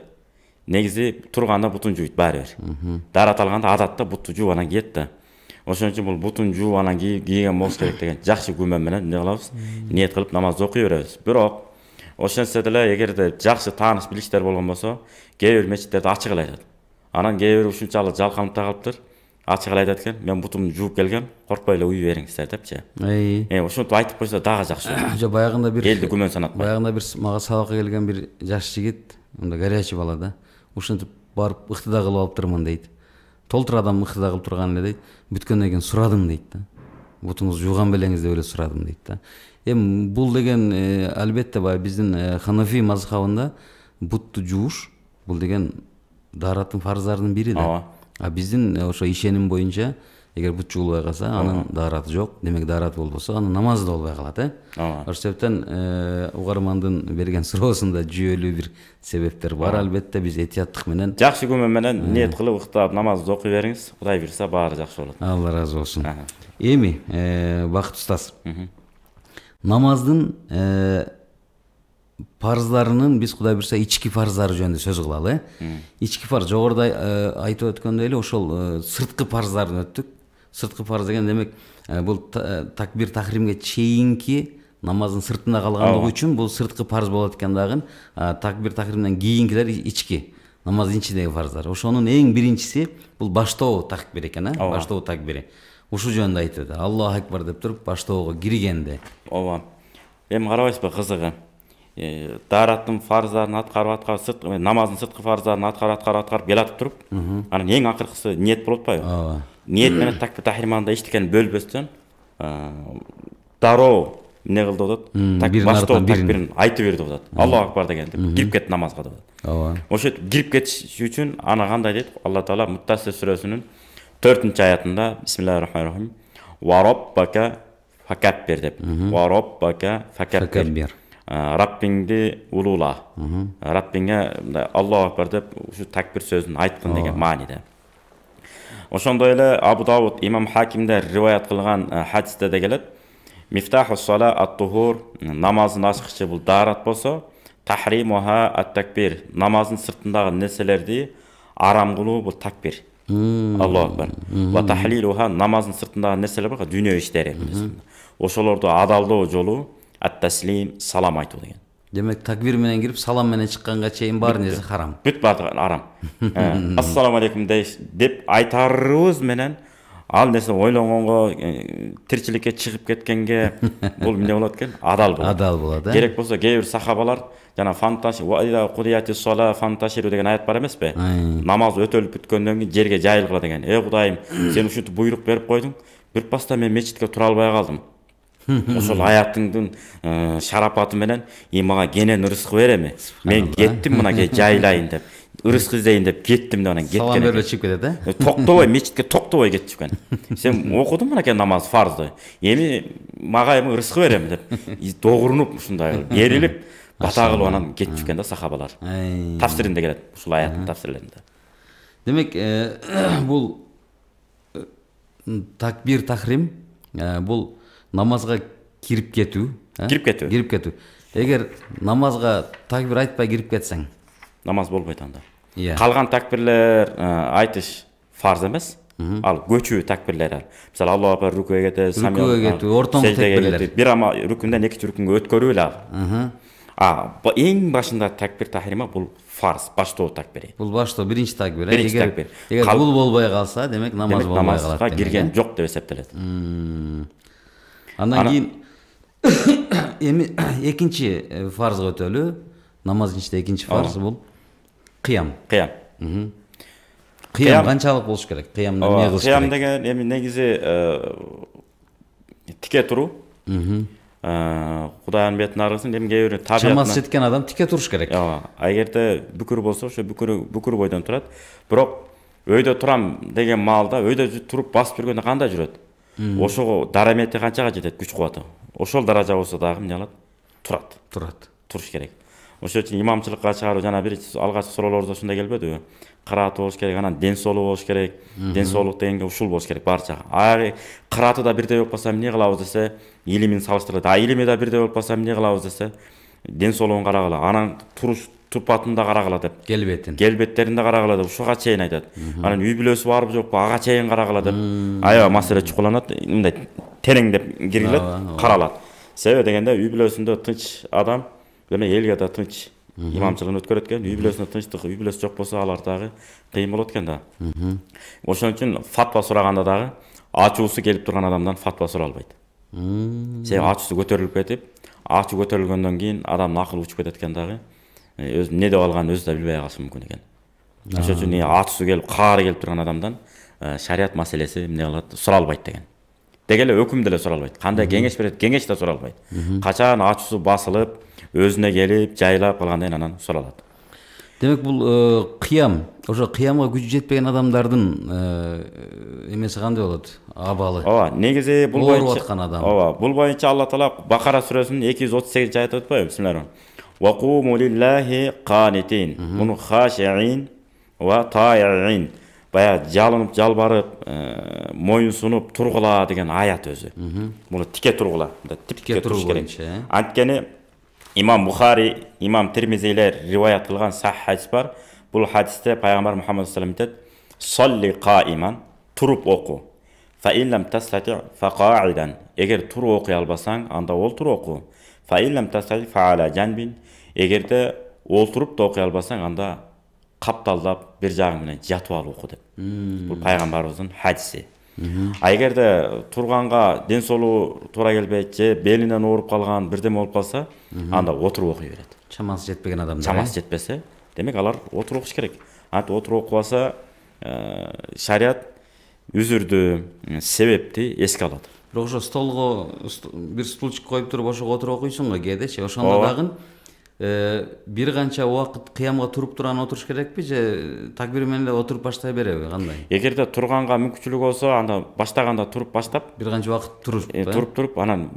Speaker 4: Негизи турганда бутун жууйт баары бир. Дарат алганда адатта бутту жууп анан кийет да. Ошон үчүн бул бутун жууп анан кийген болуш керек деген жакшы күмөн менен эмне кылабыз? Ниет кылып намазды окуй беребиз. Бирок ошентсе деле эгерде жакшы тааныш билиштер болгон болсо, кээ бир мечиттерде ачык эле айтат. Анан кээ бир ушунчалык жалканып да калыптыр. Ачык эле айтат экен, мен бутумду жууп келгем, коркпой эле уй бериңиздер депчи. Ошентип айтып койсо дагы жакшы.
Speaker 3: Баягында бир
Speaker 4: элди күмөн санатпайт.
Speaker 3: Баягында бир мага сабакка келген бир жаш жигит, мында горячий бала да. Ушинтип барып ыктыда кылып алыптырмын дейт. Толтур адам ыктыда кылып турган эле дейт. Бүткөндөн кийин сурадым дейт да. Бутуңузду жууган белеңиз деп эле сурадым дейт да. Бул деген албетте биздин Ханафи мазхабында бутту жууш бул деген даараттын фарздарынын бири да. Биздин ошо ишеним боюнча эгер бут жуулбай калса, анын даараты жок. Демек даарат болбосо, анын намазы да болбой калат, Ошол себептен угармандын берген суроосунда жүйөлүү бир себептер бар. Албетте биз этияттык менен
Speaker 4: жакшы күмөн менен ниет кылып ыктап намазды окуй бериңиз. Кудай буйрса баары жакшы болот.
Speaker 3: Алла разы болсун. Эми Бакыт устаз. Намаздын парыздарынын биз Кудай буйрса ички парыздары жөнүндө сөз кылалы, Ички парыз жогоруда айтып өткөндөй эле ошол сырткы парыздарын өттүк. Сырткы парыз деген демек бул такбир тахримге чейинки намаздын сыртында калгандыгы үчүн бул сырткы парыз болот экен дагы. Такбир тахримден кийинкилер ички. Намаздын ичидеги парыздар. Ошонун эң биринчиси бул баштоо такбир экен, баштоо такбири. Ушул жөнүндө айтып өтөт. Аллаху акбар деп туруп баштоого киргенде.
Speaker 4: Ооба. Эми карабайсызбы кызыгы? Даараттын фарздарын аткарып, намаздын сырткы фарздарын аткарып келатып туруп, анан эң акыркысы ниет болуп атпайбы? Ниет менен такбир тахриманда эчтекени бөлбөстөн дароо эмне кылды деп атат? Баштоо такбирин айтып берди деп атат. Аллаху акбар дегенде кирип кетти намазга деп атат. Ошентип кирип кетиш үчүн аны кандай дейт? Алла Таала Муттасир сүрөсүнүн 4-аятында Бисмиллахир-рахманир-рахим ва раббака факаббир деп. Ва раббака факаббир. Раббиңди улуула. Раббиңе Аллаху акбар деп ушу такбир сөзүн айткын деген мааниде. Ошондой эле Абу Дауд, Имам Хакимдер риваят кылган хадисте де келет. Мифтахус сала ат-тухур, намаздын ачкычы бул даарат болсо, тахримуха ат-такбир, намаздын сыртындагы нерселерди арам кылуу бул такбир. Аллаху акбар. Ва тахлилуха, намаздын сыртындагы нерселер бар, дүйнө иштери. Ошолорду адалдоо жолу ат-таслим, салам айтуу деген.
Speaker 3: Демек такбир менен кирип салам менен чыкканга чейин бар нерсе харам.
Speaker 4: Бүт баары арам. Ассаламу алейкум деп айтарыбыз менен ал нерсе ойлонгонго, тирчиликке чыгып кеткенге бул эмне болот экен? Адал болот.
Speaker 3: Адал болот,
Speaker 4: Керек болсо кээ бир сахабалар жана фанташиру деген аят бар эмеспи? Намаз өтөлүп бүткөндөн кийин жерге жайылгыла деген. Кудайым, сен ушинтип буйрук берип койдуң. Бир паста мен мечитке тура албай калдым. Ошол аятыңдын шарапаты менен мага кенен ырызкы береми? Мен кеттим мынакей жайлайын деп. Ырызкы издейин деп кеттим деп анан кеткен.
Speaker 3: Салам берип чыгып кетет,
Speaker 4: Токтобой мечитке токтобой кетип экен. Сен окудуң мынакей намаз фарзды. Эми мага ырызкы берем деп догурунуп ушундай берилип бата кылып анан кетип экен да сахабалар. Тафсиринде келет, ушул аяттын тафсирлеринде.
Speaker 3: Демек, бул такбир тахрим, бул намазга кирип кетүү, Кирип кетүү. Эгер намазга такбир айтпай кирип кетсең,
Speaker 4: намаз болбойт анда. Калган такбирлер айтыш фарз эмес. Ал көчүү такбирлер. Мисалы Аллаху акбар рукуга кетет,
Speaker 3: ортоңку такбирлер.
Speaker 4: Бир ама рукундөн экинчи рукунга өткөрүү эле ал. Эң башында такбир тахрима бул фарз, баштоо такбири.
Speaker 3: Бул баштоо биринчи такбир. Эгер бул болбой калса, демек намаз болбой калат.
Speaker 4: Намазга кирген жок деп эсептелет.
Speaker 3: Андан кийин эми экинчи фарзга өтөлү, намаздын ичинде экинчи фарз бул кыям. Кыям канчалык болуш керек? Кыямда эмне кылыш керек?
Speaker 4: Кыям деген эми негизи тике туруу. Кудайдын бетин аргысын, эми кээ бир табиятына
Speaker 3: чамасы жеткен адам тике туруш керек.
Speaker 4: Эгерде бүкүр болсо, ошо бүкүр бойдон турат. Бирок өйдө турам деген маалда өйдө туруп басып жүргөндө кандай жүрөт? Ошого дарамети канчага жетет, күч кубаты? Ошол даража болсо дагы эмне алат? Туруш керек. Ошол үчүн имамчылыкка чыгаруу жана бир алгачкы суроолордо ушундай келбедиби? Кырааты болуш керек, анан ден соолук болуш керек. Ден соолук дегенге ушул болуш керек барчага. Кырааты да бирдей болуп калса эмне кылабыз десе, илимин салыштырат. Илими да бирдей болуп калса эмне кылабыз десе, ден соолугун карагыла. Анан туруш турпатын да карагыла деп. Келбеттерин да карагыла деп ушуга чейин айтат. Анан үй бүлөсү барбы жокпу, ага чейин карагыла деп. Аябай маселе чукуланат, мындай тереңдеп киргилет, каралат. Себеби дегенде үй бүлөсүндө тынч адам, демек элге да тынч имамчылыгын өткөрөт экен. Үй бүлөсүндө тынчтык, үй бүлөсү жок болсо алар дагы кыйын болот экен да. Ошон үчүн фатва сураганда дагы ачуусу келип турган адамдан фатва суралбайт. Себеби ачуусу көтөрүлүп кетип, ачуу көтөрүлгөндөн кийин адамдын акылы учуп кетет экен дагы. Өз эмне деп алганын өзү да билбей калышы мүмкүн экен. Ошон үчүн ачуусу келип, каары келип турган адамдан шарият маселеси эмне кылат, суралбайт деген. Деги эле өкүм деле суралбайт. Кандай кеңеш берет, кеңеш да суралбайт. Качан ачуусу басылып, өзүнө келип, жайлап калгандан кийин анан суралат.
Speaker 3: Демек бул кыям, ошо кыямга күчү жетпеген адамдардын эмеси кандай болот? Абалы.
Speaker 4: Негизи бул
Speaker 3: боюнча
Speaker 4: бул боюнча Алла Таала Бакара сүрөсүнүн 238-аятта айтпайбы? Бисмиллахир. Ва куму лиллахи канитин, муну хашиин ва таиин. Бая жалынып, жалбарып, моюн сунуп тургула деген аят өзү. Муну тике тургула, тике туруш керек. Анткени Имам Бухари, Имам Тирмизилер риваят кылган сах хадис бар. Бул хадисте пайгамбар Мухаммад саллаллаху алейхи ва саллям "Салли каиман", туруп оку. Фа иллам тастати фа каидан. Эгер туруп окуй албасаң, анда олтуруп оку. Фа иллам тастати фа ала жанбин. Эгерде олтуруп да окуй албасаң, анда капталдап бир жагың менен жатып алып оку деп. Бул пайгамбарыбыздын хадиси. Эгерде турганга ден соолугу туура келбейт же белинен ооруп калган, бирдеме болуп калса, анда отуруп окуй берет.
Speaker 3: Чамасы жетпеген адамдар.
Speaker 4: Чамасы жетпесе, демек алар отуруп окуш керек. Антип отуруп окубаса, шарият үзүрдү, себепти эске алат.
Speaker 3: Бирок ошо столго бир стульчик коюп туруп ошого отуруп окуйсуң го кээдечи. Ошондо дагы бир канча убакыт кыямга туруп турган отуруш керекпи же такбир менен эле отуруп баштай береби, кандай?
Speaker 4: Эгерде турганга мүмкүнчүлүк болсо, анда баштаганда туруп баштап,
Speaker 3: бир канча убакыт
Speaker 4: туруп, анан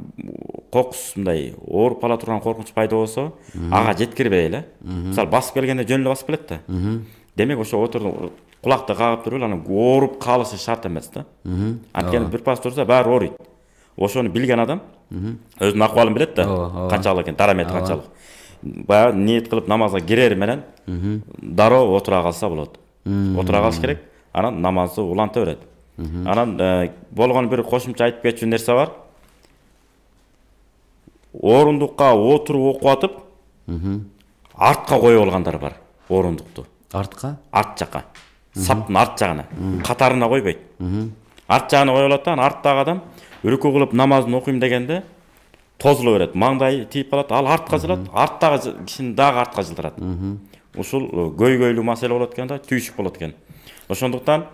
Speaker 4: кокус мындай ооруп кала турган коркунуч пайда болсо, ага жеткирбей эле. Мисалы басып келгенде жөн эле басып келет да. Демек ошо отуруп кулакты кагып туруп, анан ооруп калышы шарт эмес да. Анткени бир пас турса баары ооруйт. Ошону билген адам өзүнүн акыбалын билет да. Канчалык экен, дарамети канчалык. Бая ниет кылып намазга кирер менен дароо отура калса болот. Отура калыш керек, анан намазды уланта берет. Анан болгон бир кошумча айтып кетчү нерсе бар. Орундукка отуруп окуп атып, артка коюп алгандар бар. Орундукту.
Speaker 3: Артка?
Speaker 4: Арт жакка. Саптын арт жагына. Катарына койбойт. арт жагына коюп алат да, арттагы адам үркү кылып намазын окуйм дегенде тозула берет, маңдайы тийип калат, ал артка жылат, арттагы кишини дагы артка жылдырат. Ушул көйгөйлүү маселе болот экен да, түйшүк болот экен. Ошондуктан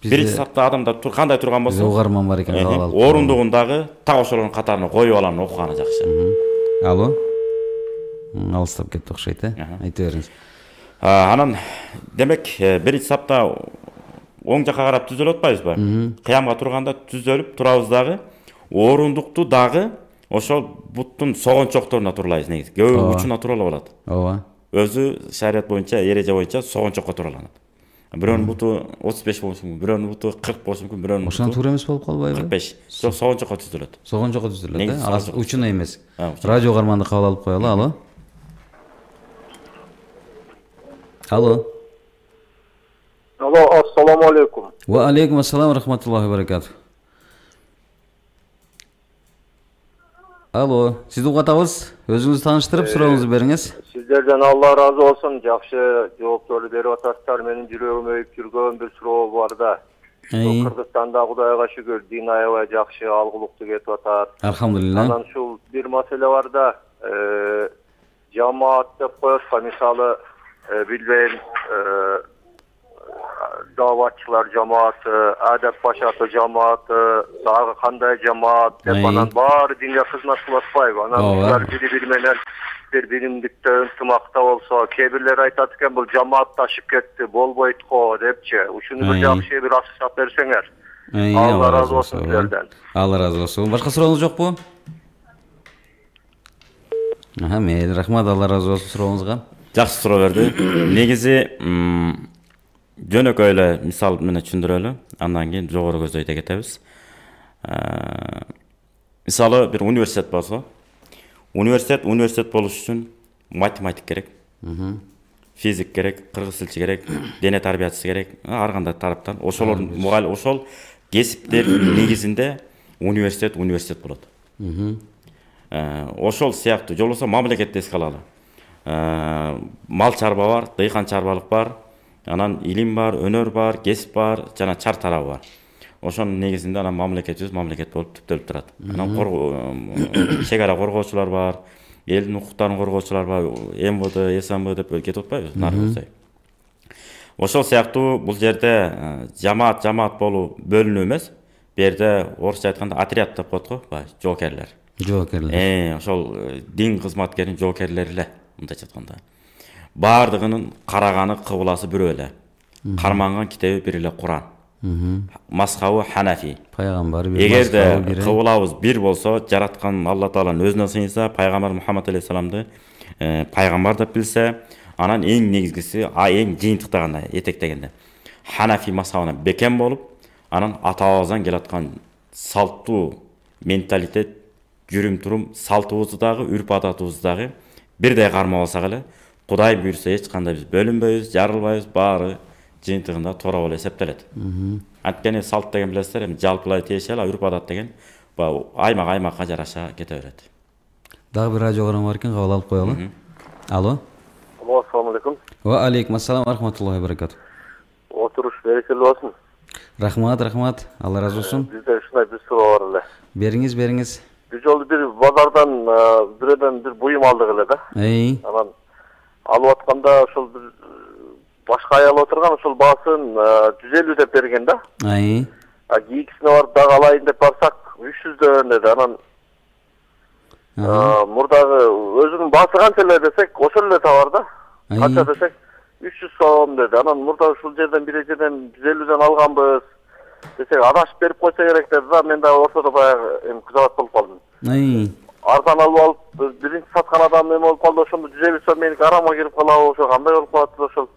Speaker 4: биринчи сапта адамдар кандай турган болсо,
Speaker 3: угарман бар экен,
Speaker 4: орундугундагы так ошолордун катарына коюп алам окуганы жакшы.
Speaker 3: Алло. Алыстап кетти окшойт, айта бериңиз.
Speaker 4: Анан демек биринчи сапта оң жакка карап түзөлүп атпайбызбы? Кыямга турганда түзөлүп турабыз дагы, орундукту дагы ошол буттун согончокторуна турлайбыз негизи. Көбү учуна турула болот.
Speaker 3: Ооба.
Speaker 4: Өзү шарият боюнча, эреже боюнча согончокко туруланат. Бирөөнүн буту 35 болушу мүмкүн, бирөөнүн буту 40 болушу мүмкүн, бирөөнүн буту.
Speaker 3: Ошон туура эмес болуп калбайбы?
Speaker 4: 45. Жок, согончокко түзүлөт.
Speaker 3: Согончокко түзүлөт, аз учуна эмес. Радио карманды кабыл алып коелу. Алло. Алло.
Speaker 6: Алло, ассаламу алейкум.
Speaker 3: Ва алейкум ассалам рахматуллахи ва баракатух. Алло, сизди угатабыз. Өзүңүздү тааныштырып, сурооңузду бериңиз.
Speaker 6: Сиздерден Алла разы болсун. Жакшы жоопторду берип атасыздар. Менин жүрөгүм өйүп жүргөн бир суроо бар да. Кыргызстанда Кудайга шүгүр, дин аябай жакшы, алгылыктуу кетип атат.
Speaker 3: Алхамдулилла.
Speaker 6: Анан ушул бир маселе бар да, жамаат деп коет, мисалы билбейм, даватчылар жамааты, адеп башаты жамааты, дагы кандай жамаат деп анан баары динге кызмат кылып атпайбы? Анан булар бири-бири менен бир биримдикте ынтымакта болсо, кээ бирлер айтат экен, бул жамаат ташып кетти, болбойт го депчи. Ушуну бир жакшы бир ашыктап берсеңер. Алла разы болсун сиздерден.
Speaker 3: Алла разы болсун. Башка сурооңуз жокпу? Мейли, рахмат, Алла разы болсун сурооңузга.
Speaker 4: Жакшы суроо берди. Негизи жөнөкөй эле мисал менен түшүндүрөлү, андан кийин жогору көздөйдө кетебиз. Мисалы бир университет болсо, университет болуш үчүн математик керек, физик керек, кыргыз тилчи керек, дене тарбиячысы керек, ар кандай тараптан ошолордун мугалим, ошол кесиптердин негизинде университет болот. Ошол сыяктуу, же болбосо мамлекетти эске алалы. Мал чарба бар, дыйкан чарбалык бар, анан илим бар, өнөр бар, кесип бар, жана чар тарабы бар. Ошонун негизинде анан мамлекетибиз мамлекет болуп түптөлүп турат. Анан чек ара коргоочулар бар, элдин укуктарын коргоочулар бар, МВД, СМВ деп кетип атпайбы нарыбыздай. Ошол сыяктуу бул жерде жамаат болуу бөлүнүү эмес, бу жерде орусча айтканда отряд деп коет го, жоокерлер. Ошол дин кызматкеринин жоокерлери эле, мындайча айтканда. Бардыгынын караганы кыбыласы бирөө эле. Карманган китеби бир эле Куран. Мазхабы Ханафи.
Speaker 3: Пайгамбар бир.
Speaker 4: Эгерде кыбылабыз бир болсо, жараткан Алла Тааланын өзүнө сыйынса, пайгамбар Мухаммад алейхиссаламды пайгамбар деп билсе, анан эң негизгиси, эң жыйынтыктаганда этектегенде Ханафи мазхабына бекем болуп, анан ата-бабабыздан келаткан салттуу менталитет, жүрүм-турум, салтыбызды дагы, үрп-адатыбызды дагы бирдей кармап алсак эле, Кудай буйрса эч кандай биз бөлүнбөйбүз, жарылбайбыз, баары жыйынтыгында туура болуп эсептелет. Анткени салт деген билесиздер, эми жалпылай тиешел, үрп-адат деген аймак-аймакка жараша кете берет.
Speaker 3: Дагы бир радио карман бар экен, кабыл алып коелу. Алло.
Speaker 6: Ассаламу алейкум.
Speaker 3: Ва алейкум ассалам рахматуллахи ва баракатух.
Speaker 6: Отуруш берекелүү болсун.
Speaker 3: Рахмат, Алла разы болсун.
Speaker 6: Бизде ушундай бир суроо бар эле.
Speaker 3: Бериңиз.
Speaker 6: Бир жолу бир базардан бирөөдөн бир буюм алдык эле да. Анан алып атканда ошол бир башка аял отурган, ошол баасын 150 деп берген да. Кийинкисине барып дагы алайын деп барсак 300 деди. Анан мурдагы өзүнүн баасы канча эле десек, ошол эле товар да. Канча десек 300 сом деди. Анан мурда ушул жерден бир жерден 150ден алганбыз десек, адашып берип койсо керек деди да. Мен дагы ортодо баягы эми кызат болуп калдым. Арзан алып алып, биринчи саткан адам эме болуп калды, ошондо 150 сом меники арама кирип калабы, ошо кандай болуп калат ошол.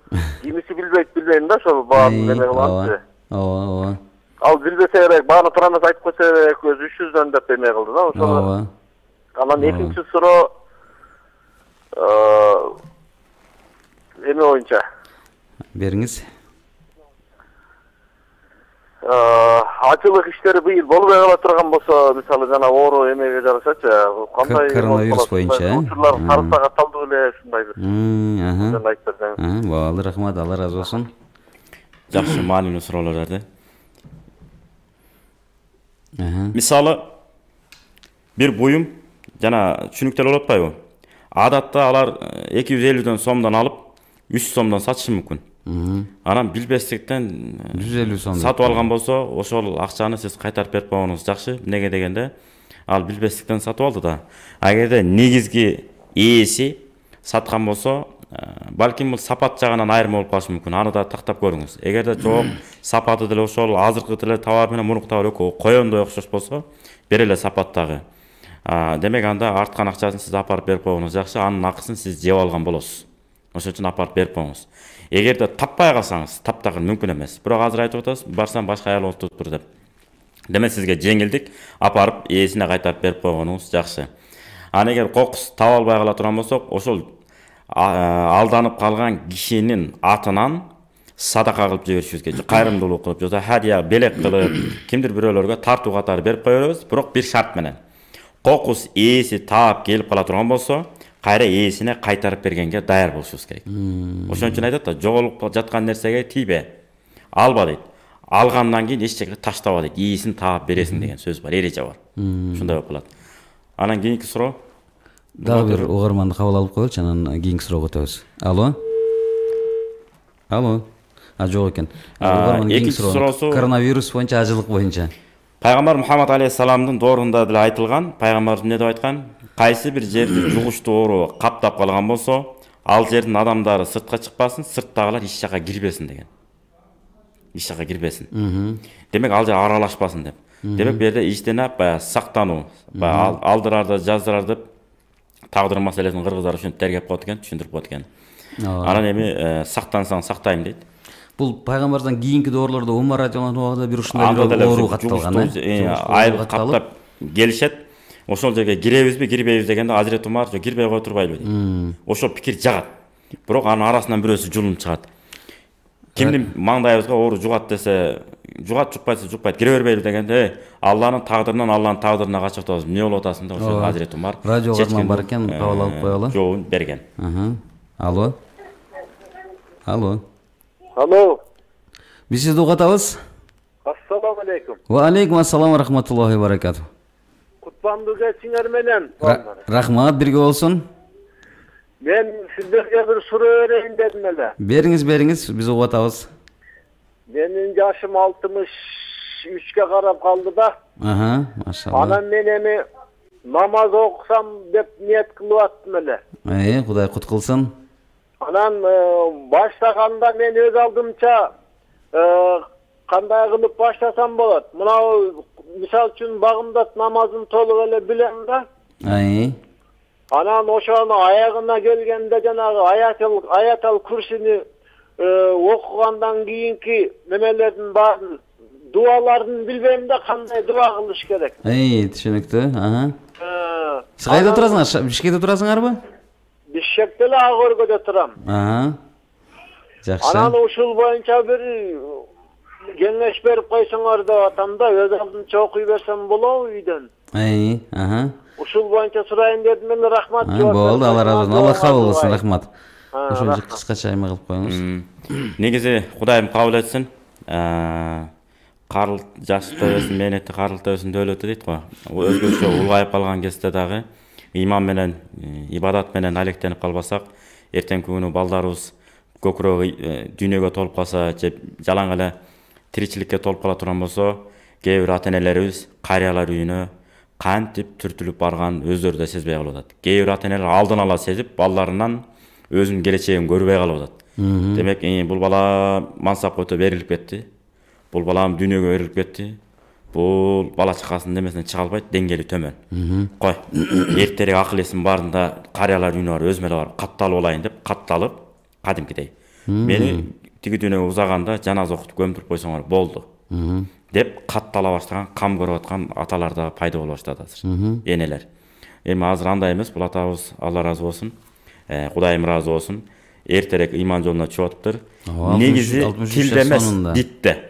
Speaker 6: Кимиси билбейм да ошол бааны эме кылганды.
Speaker 3: Ооба.
Speaker 6: Ал билбесе керек, бааны туура эмес айтып койсо керек, өзү 300дөн деп эме кылды да ошол. Анан экинчи суроо эме боюнча.
Speaker 3: Бериңиз.
Speaker 6: Ачылык иштери быйыл болбой кала турган болсо, мисалы жана оору эмеге жарашачы, кандай
Speaker 3: коронавирус боюнча,
Speaker 6: учурлар карызга катталды эле ушундай бир. Айтып берсеңиз.
Speaker 3: Баалы рахмат, Алла разы болсун.
Speaker 4: Жакшы маанилүү суроолор берди. Мисалы, bir buyum жана түшүнүктөр болуп атпайбы? Адатта алар 250 сомдон алып 300 сомдон сатышы мүмкүн. Анан билбестиктен
Speaker 3: 150 сом
Speaker 4: сатып алган болсо, ошол акчаны сиз кайтарып берип койгонуңуз жакшы. Эмнеге дегенде, ал билбестиктен сатып алды да. Агерде негизги ээси саткан болсо, балким бул сапат жагынан айырма болуп калышы мүмкүн. Аны да тактап көрүңүз. Эгерде жок, сапаты деле ошол, азыркы деле товар менен мурунку товар экөө коёндой окшош болсо, бер эле сапаттагы. Демек анда арткан акчасын сиз апарып берип койгонуңуз жакшы, анын акысын сиз жеп алган болосуз. Ошон үчүн апарып берип коюңуз. Эгерде таппай калсаңыз, таптаган мүмкүн эмес. Бирок азыр айтып атасыз, барсам башка аял отуруптур деп. Демек сизге жеңилдик, апарып ээсине кайтарып берип койгонуңуз жакшы. Аны эгер кокус таба албай кала турган болсок, ошол алданып калган кишинин атынан садака кылып жиберишибиз керек. Кайрымдуулук кылып, же хадия белек кылып, кимдир бирөөлөргө тартуу катары берип коебуз, бирок бир шарт менен. Кокус ээси таап келип кала турган болсо, кайра ээсине кайтарып бергенге даяр болушубуз керек. Ошон үчүн айтат да, жоголуп жаткан нерсеге тийбе, алба дейт. Алгандан кийин эч жерге таштаба дейт. Ээсин таап бересиң деген сөз бар, эреже бар. Ушундай болуп калат. Анан кийинки суроо.
Speaker 3: Дагы бир угарманды кабыл алып коелучу, анан кийинки суроого өтөбүз. Алло. Алло. Жок экен.
Speaker 4: Экинчи суроосу
Speaker 3: коронавирус боюнча, ажылык боюнча.
Speaker 4: Пайгамбар Мухаммад алейхиссаламдын доорунда деле айтылган, пайгамбарыбыз эмне деп айткан? Кайсы бир жерди жугуштуу оору каптап калган болсо, ал жердин адамдары сыртка чыкпасын, сырттагылар эч жака кирбесин деген. Эч жака кирбесин. Демек ал жер аралашпасын деп. Демек бу жерде ичтенап баягы сактануу, баягы алдырарды, жаздырар деп тагдыр маселесин кыргыздар үчүн тергеп коет экен, түшүндүрүп коет экен. Анан эми сактансаң сактайм дейт.
Speaker 3: Бул пайгамбардан кийинки доорлордо Умар радиаллаху анху бир ушундай бир оору катталган,
Speaker 4: айыл каптап келишет. Ошол жерге киребизби, кирбейбиз дегенде Азирет Умар жок кирбей кое турбайлы дейт. Ошол пикир жагат. Бирок анын арасынан бирөөсү жулунуп чыгат. Кимдин маңдайыбызга оору жугат десе, жугат, жукпайсы жукпайт, кире бербейли дегенде, Алланын тагдырынан Алланын тагдырына качып атабыз. Эмне болуп атасың деп ошол Азирет Умар
Speaker 3: радио катман бар экен, кабыл алып коелу.
Speaker 4: Жообун берген.
Speaker 3: Алло. Алло.
Speaker 6: Алло.
Speaker 3: Биз сизди угатабыз.
Speaker 6: Ассаламу алейкум.
Speaker 3: Ва алейкум ассалам ва рахматуллахи ва баракатух.
Speaker 6: Кутмандуу кечиңер менен.
Speaker 3: Рахмат, бирге болсун.
Speaker 6: Мен сиздерге бир суроо берейин дедим эле.
Speaker 3: Бериңиз, биз угатабыз.
Speaker 6: Менин жашым 63-кө карап калды да.
Speaker 3: Машалла.
Speaker 6: Анан мен эми намаз окусам деп ниет кылып аттым эле.
Speaker 3: Кудай кут кылсын.
Speaker 6: Анан баштаганда мен өз алдымча кандай кылып баштасам болот? Мынау мисал үчүн багымдат намазын толук эле билем да. Анан ошону аягына келгенде жанагы аятал курсини окугандан кийинки немелердин баарын дуаларын билбейм да, кандай дуа кылыш керек.
Speaker 3: Түшүнүктүү. Сиз кайда турасыңар? Бишкекте турасыңарбы?
Speaker 6: Бишкекте эле Ак өргөдө турам.
Speaker 3: Жакшы.
Speaker 6: Анан ушул боюнча бир кеңеш берип койсоңор деп атам да, өз алдымча окуй берсем болобу үйдөн? Ушул боюнча сурайын дедим мен, рахмат.
Speaker 3: Болду, Алла разы болсун. Алла кабыл кылсын, рахмат. Ошончо кыскача айма кылып коюңуз.
Speaker 4: Негизи Кудайым кабыл этсин. Карыл жашып өсүн, мээнетти карылта өсүн дөөлөтү дейт го. Өзгөчө улгайып калган кезде дагы иман менен, ибадат менен алектенип калбасак, эртеңки күнү балдарыбыз көкүрөгү дүйнөгө толуп калса, же жалаң эле тиричиликке толуп кала турган болсо, кээ бир ата-энелерибиз карыялар үйүнө кантип түртүлүп барган өздөрү да сезбей калып атат. Кээ бир ата-энелер алдын ала сезип, балдарынан өзүнүн келечегин көрбөй калып атат. Демек, бул бала мансапка өтө берилип кетти. Бул балам дүйнөгө берилип кетти. Бул бала чакасынын немесинен чыга албайт, деңгээли төмөн. Кой, эртерээк акыл эсим баарында карыялар үйүнө барып өзүм эле барып катталып алайын деп катталып, кадимкидей. Мени тиги дүйнөгө узаганда жаназа окутуп көмдүрүп койсоңор болду деп каттала баштаган, кам көрүп аткан аталар да пайда боло баштады азыр. Энелер. Эми азыр андай эмес, бул атабыз Алла разы болсун. Кудайым разы болсун. Эртерээк иман жолуна чыгып атыптыр. Негизи тилде эмес, дитте.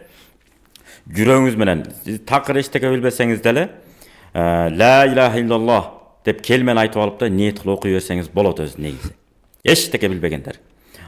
Speaker 4: Жүрөгүңүз менен такыр эчтеке билбесеңиз деле ла илаха иллаллах деп келмени айтып алып да ниет кылып окуй берсеңиз болот өзү негизи. Эчтеке билбегендер.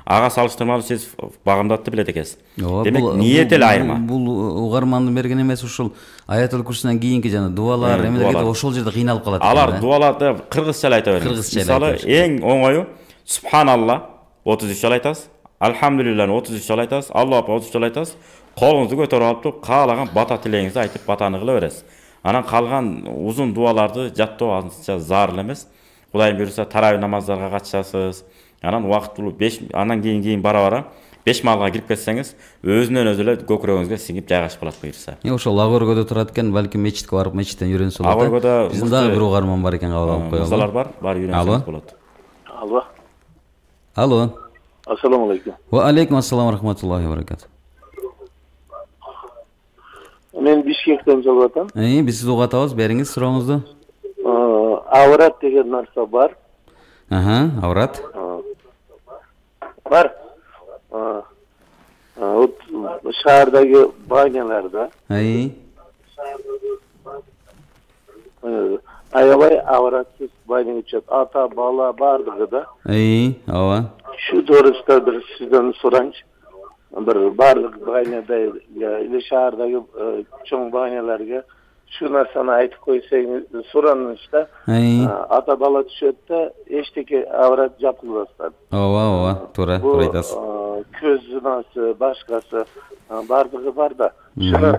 Speaker 4: ага салыштырмалуу сиз багымдатты билет экенсиз. Демек ниет эле айырма.
Speaker 3: Бул угармандын берген эмес, ушул аятул курсунан кийинки жана дуалар эмелерге ошол жерде кыйналып калат.
Speaker 4: Алар дуаларды кыргызча эле айта берет. Мисалы эң оңою субханалла 33 жолу айтасыз, альхамдулиллахны 33 жолу айтасыз, Аллаху 33 жолу айтасыз. Колуңузду көтөрүп алып туруп каалаган бата тилегиңизди айтып батаны кыла бересиз. Анан калган узун дуаларды жаттоо азырынча зарыл эмес. Кудайым буйруса тарауи намаздарга катышасыз. Анан убактылуу 5 анан кийин бара-бара 5 малга кирип кетсеңиз, өзүнөн өзү эле көкүрөгүңүзгө сиңип жайгашып калат буйруса.
Speaker 3: Ошол Агоргодо турат экен, балким мечитке барып мечиттен үйрөнсө болот.
Speaker 4: Агоргодо
Speaker 3: биздин дагы бир угарман бар экен, кабыл алып коелу.
Speaker 4: Мырзалар бар үйрөнсөңүз болот.
Speaker 6: Алло.
Speaker 3: Алло.
Speaker 6: Ассаламу алейкум.
Speaker 3: Ва алейкум ассалам рахматуллахи ва баракату.
Speaker 6: Мен Бишкектен чалып атам.
Speaker 3: Биз сизди угуп атабыз, бериңиз сурооңузду.
Speaker 6: Аврат деген нарса бар.
Speaker 3: Аврат.
Speaker 6: Бар. Шаардагы баняларда. Аябай авратсыз баня учат. Ата, бала бардыгы да.
Speaker 3: Ооба.
Speaker 6: Şu doğrusta bir sizden soranç. Bir bardıq baniyada ile şahardagi çoğun baniyalarga şu narsani aytib koysangiz so'ranishda ata bola tushadi, eşteki avrat jopilib boshladi.
Speaker 3: Ооба, to'g'ri aytasiz.
Speaker 6: Ko'z zinasi, boshqasi bardigi barda. Shuni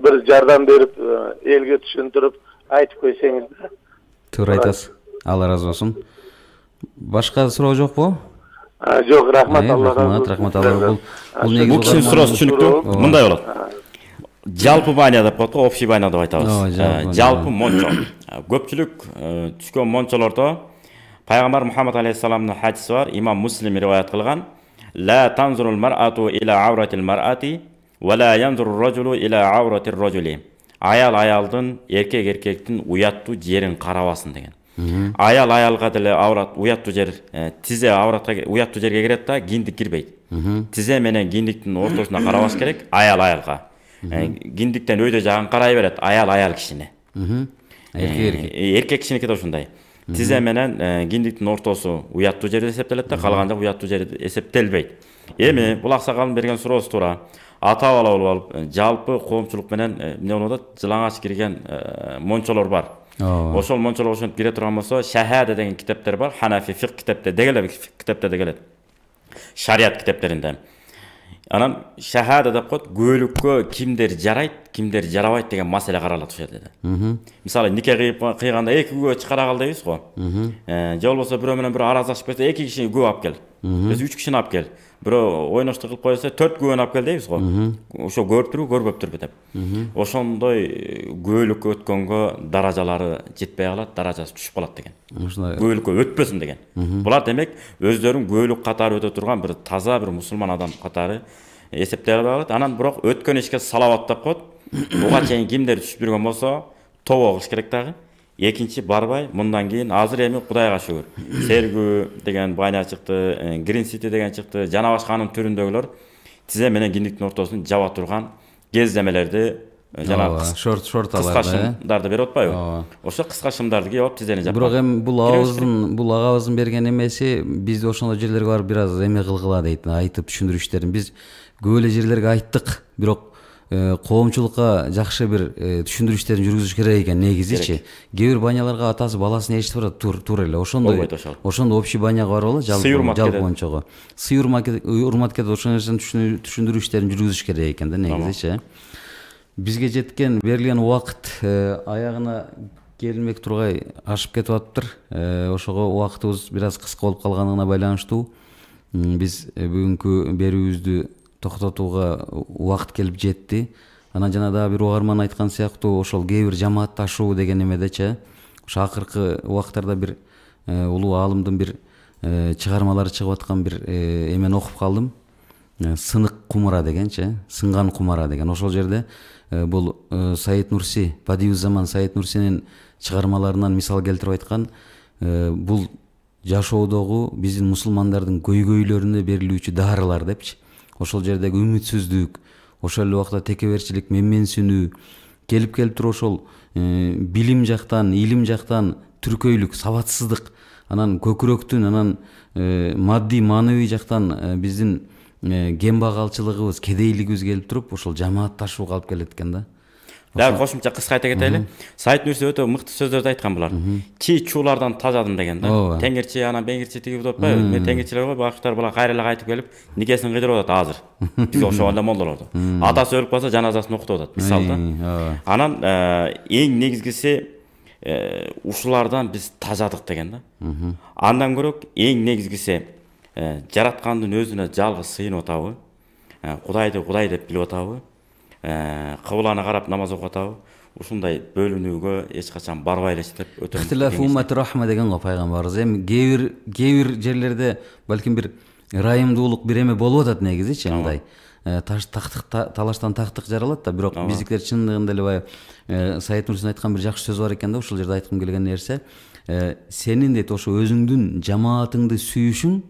Speaker 6: bir yordam berib, elga tushuntirib aytib koysangiz.
Speaker 3: To'g'ri aytasiz. Allah razı olsun. Başka soru yok mu?
Speaker 6: Жоқ, рахмат, Алла разы болсын.
Speaker 3: Рахмат, Алла.
Speaker 4: Бул кишинин суроосу түшүнүктүү. Мындай болот. Жалпы баня деп коет, общий баня деп айтабыз. Жалпы мончо. Көпчүлүк түшкөн мончолордо Пайгамбар Мухаммад алейхиссаламдын хадиси бар, имам Муслим риваят кылган. Ла танзурул мар'ату иля авратил мар'ати ва ла янзурur rajulu иля авратир rajuli. Аял аялдын, эркек эркектин уяттуу жерин карабасын деген. Аял аялга деле аврат уяттуу жер, тизе авратка уяттуу жерге кирет да, киндик кирбейт. Тизе менен киндиктин ортосуна карабаш керек, аял аялга. Киндиктен өйдө жагын карай берет, аял кишине. Эркек кишиники да ушундай. Тизе менен киндиктин ортосу уяттуу жер эсептелет да, калган жак уяттуу жер эсептелбейт. Эми бул аксакалдын берген суроосу туура. Ата бала болуп алып, жалпы коомчулук менен эмне болот, жылаңач кирген мончолор бар. Ошол мончолор ошентип кире турган болсо, шахада деген китептер бар, Ханафи фик китепте дегеле, шариат китептеринде. Анан шахада деп коет, көйлүккө кимдер жарайт, кимдер жарабайт деген маселе каралат ошол жерде. Мисалы нике кыйганда эки күбө чыгара кал дейбиз го. Же болбосо бирөө менен бирөө аразашып кетсе, эки кишини күбө алып кел. Биз 3 кишини алып кел. Бирөө ойноштук кылып койсо 4 күбөнү алып кел дейбиз го. Ошо көрүптүрбү, көрбөптүрбү деп. Ошондой көйлүккө өткөнгө даражалары жетпей калат, даражасы түшүп калат деген. Көйлүккө өтпөсүн деген. Булар демек өздөрүн көйлүк катары өтө турган бир таза бир мусулман адам катары эсептей алат. Анан бирок өткөн ишке салават деп коет. Буга чейин кимдер түшүп жүргөн болсо, тобо кылыш керек дагы. Экинчи барбай, мындан кийин азыр эми Кудайга шүгүр. Сергүү деген баня чыкты, Green City деген чыкты, жана башканын түрүндөгүлөр тизе менен киндиктин ортосун жаба турган кездемелерди жана кыска шымдарды берип атпайбы? Ошо кыска шымдарды кийип алып тизени жапкан.
Speaker 3: Бирок эми бул агабыздын берген эмеси бизди ошондой жерлерге барып бир аз эме кылгыла дейт, айтып түшүндүрүштерин. Биз көп эле жерлерге айттык, бирок коомчулукка жакшы бир түшүндүрүштерин жүргүзүш керек экен негизичи. Кээ бир баняларга атасы баласын ээрчитип барат, туура эле. Ошондо общий баняга барып алып, жалпы мончого. Сый урматка да ошол нерсени түшүндүрүштерин жүргүзүш керек экен да негизичи. Бизге жеткен берилген убакыт аягына келмек тургай ашып кетип атыптыр. Ошого убактыбыз бир аз кыска болуп калганына байланыштуу биз бүгүнкү берүүбүздү токтотууга убакыт келип жетти. Анан жана дагы бир угарман айткан сыяктуу ошол кээ бир жамаатташуу деген эмедечи, ошо акыркы убактарда бир улуу аалымдын бир чыгармалары чыгып аткан бир эмени окуп калдым. Сынык кумара дегенчи, сынган кумара деген. Ошол жерде бул Саид Нурси, Падиюз Заман Саид Нурсинин чыгармаларынан мисал келтирип айткан, бул жашоодогу биздин мусулмандардын көйгөйлөрүнө берилүүчү дарылар депчи. Ошол жердеги үмүтсүздүк, ошол эле убакта текеберчилик, менменсинүү келип туруп ошол билим жактан, илим жактан түркөйлүк, сабатсыздык, анан көкүрөктүн анан маддий маанавий жактан биздин кембагалчылыгыбыз, кедейлигибиз келип туруп ошол жамаатташууга алып келет экен да.
Speaker 4: Дагы кошумча кыска айта кетели. Сайт Нурси өтө мыкты сөздөрдү айткан булар. Чи чуулардан тазадым деген да. Теңирчи анан беңирчи тиги деп атпайбы? Мен теңирчилер го бактар була кайра эле кайтып келип, никесин кыйдырып атат азыр. Биз ошондо молдолорду. Атасы өлүп калса жаназасын окутуп атат, мисалда. Анан эң негизгиси ушулардан биз тазадык деген да. Андан көрөк эң негизгиси жараткандын өзүнө жалгыз сыйынып атабы? Кудайды Кудай деп билип атабы? Кыбланы карап намаз окуп атабы? Ушундай бөлүнүүгө эч качан барбай элечи деп өтө.
Speaker 3: Ихтилаф уммати рахма деген го пайгамбарыбыз. Эми кээ бир жерлерде балким бир ырайымдуулук бир эме болуп атат негизичи, андай. Талаштан тактык жаралат да, бирок биздикилер чындыгында эле баягы Сайыт Нурсин айткан бир жакшы сөз бар экен да, ушул жерде айткым келген нерсе, сенин дейт ошо өзүңдүн жамаатыңды сүйүшүң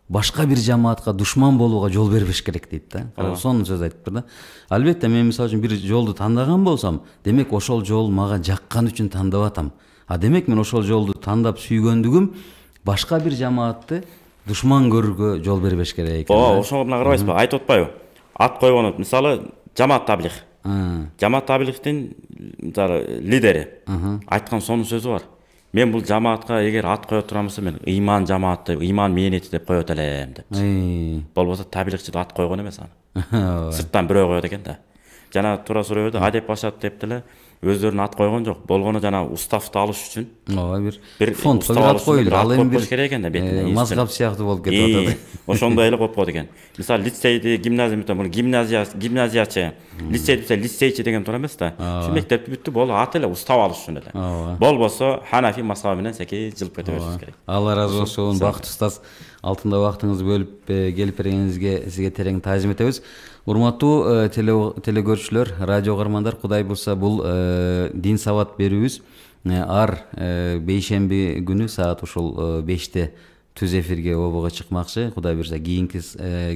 Speaker 3: башка бир жамаатка душман болууга жол бербеш керек дейт да. Сонун сөз айтыптыр да. Албетте мен мисалы үчүн бир жолду тандаган болсам, демек ошол жол мага жаккан үчүн тандап атам. Демек мен ошол жолду тандап сүйгөндүгүм башка бир жамаатты душман көрүүгө жол бербеш керек экен.
Speaker 4: Ошого мына карабайсызбы? Айтып атпайбы? Ат койгону, мисалы, Жамаат Таблих. Жамаат Таблихтин лидери айткан сонун сөзү бар. Мен бул жамаатка эгер ат коё турам болсо, мен ыйман жамааты, ыйман мээнети деп коёт элем деп. Болбосо таблихчи ат койгон эмес аны. Сырттан бирөө коёт экен да. Жана туура сурабайбы, адеп башат деп деле өздөрүнө ат койгон жок. Болгону жана уставты алыш үчүн.
Speaker 3: Бир фондко бир ат коюлду.
Speaker 4: Ал эми бир керек экен да бетине.
Speaker 3: Мазгап сыяктуу болуп кетип атат.
Speaker 4: Ошондой эле коюп койду экен. Мисалы, лицейди, гимназия, муну гимназиячы, лицейди, лицейчи деген туура эмес да. Шу мектепти бүтүп болду, ат эле устав алыш үчүн эле. Болбосо Ханафи мазхабы менен секей жылып кете беришибиз керек.
Speaker 3: Алла разы болсун. Бакыт устаз, алтында убактыңызды бөлүп келип бергениңизге сизге терең таазим этебиз. Урматтуу телекөрүүчүлөр, радио угармандар, Кудай буйрса бул дин сабат берүүбүз ар бейшемби күнү саат ушул 5те түз эфирге обого чыкмакчы. Кудай буйрса кийинки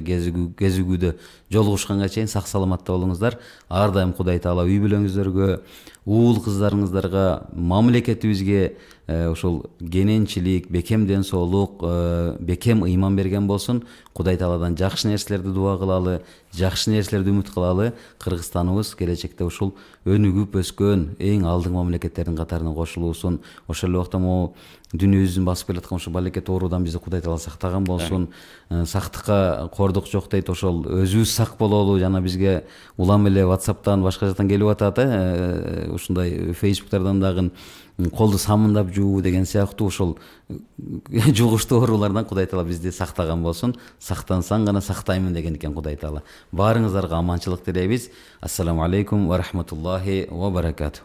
Speaker 3: кезигүүдө жолугушканга чейин сак саламатта болуңуздар. Ар дайым Кудай Таала үй бүлөңүздөргө, уул кыздарыңыздарга, мамлекетибизге ошол кененчилик, бекем ден соолук, бекем ыйман берген болсун. Кудай Тааладан жакшы нерселерди дуа кылалы, жакшы нерселерди үмүт кылалы. Кыргызстаныбыз келечекте ушул өнүгүп өскөн эң алдыңкы мамлекеттердин катарына кошулуусун. Ошол эле убакта могу дүйнөбүздүн басып келаткан ушул балекет оорудан бизди Кудай Таала сактаган болсун. Сактыкка кордук жок дейт, ошол өзүбүз сак бололу. Жана бизге улам эле WhatsApp'тан башка жактан келип атат, ушундай Facebook'тардан дагы колду самындап жуу деген сыяктуу ошол жугуштуу оорулардан Кудай Таала бизди сактаган болсун. Сактансаң гана сактаймын деген экен Кудай Таала. Баарыңыздарга аманчылык тилейбиз. Ассаламу алейкум ва рахматуллахи ва баракатух.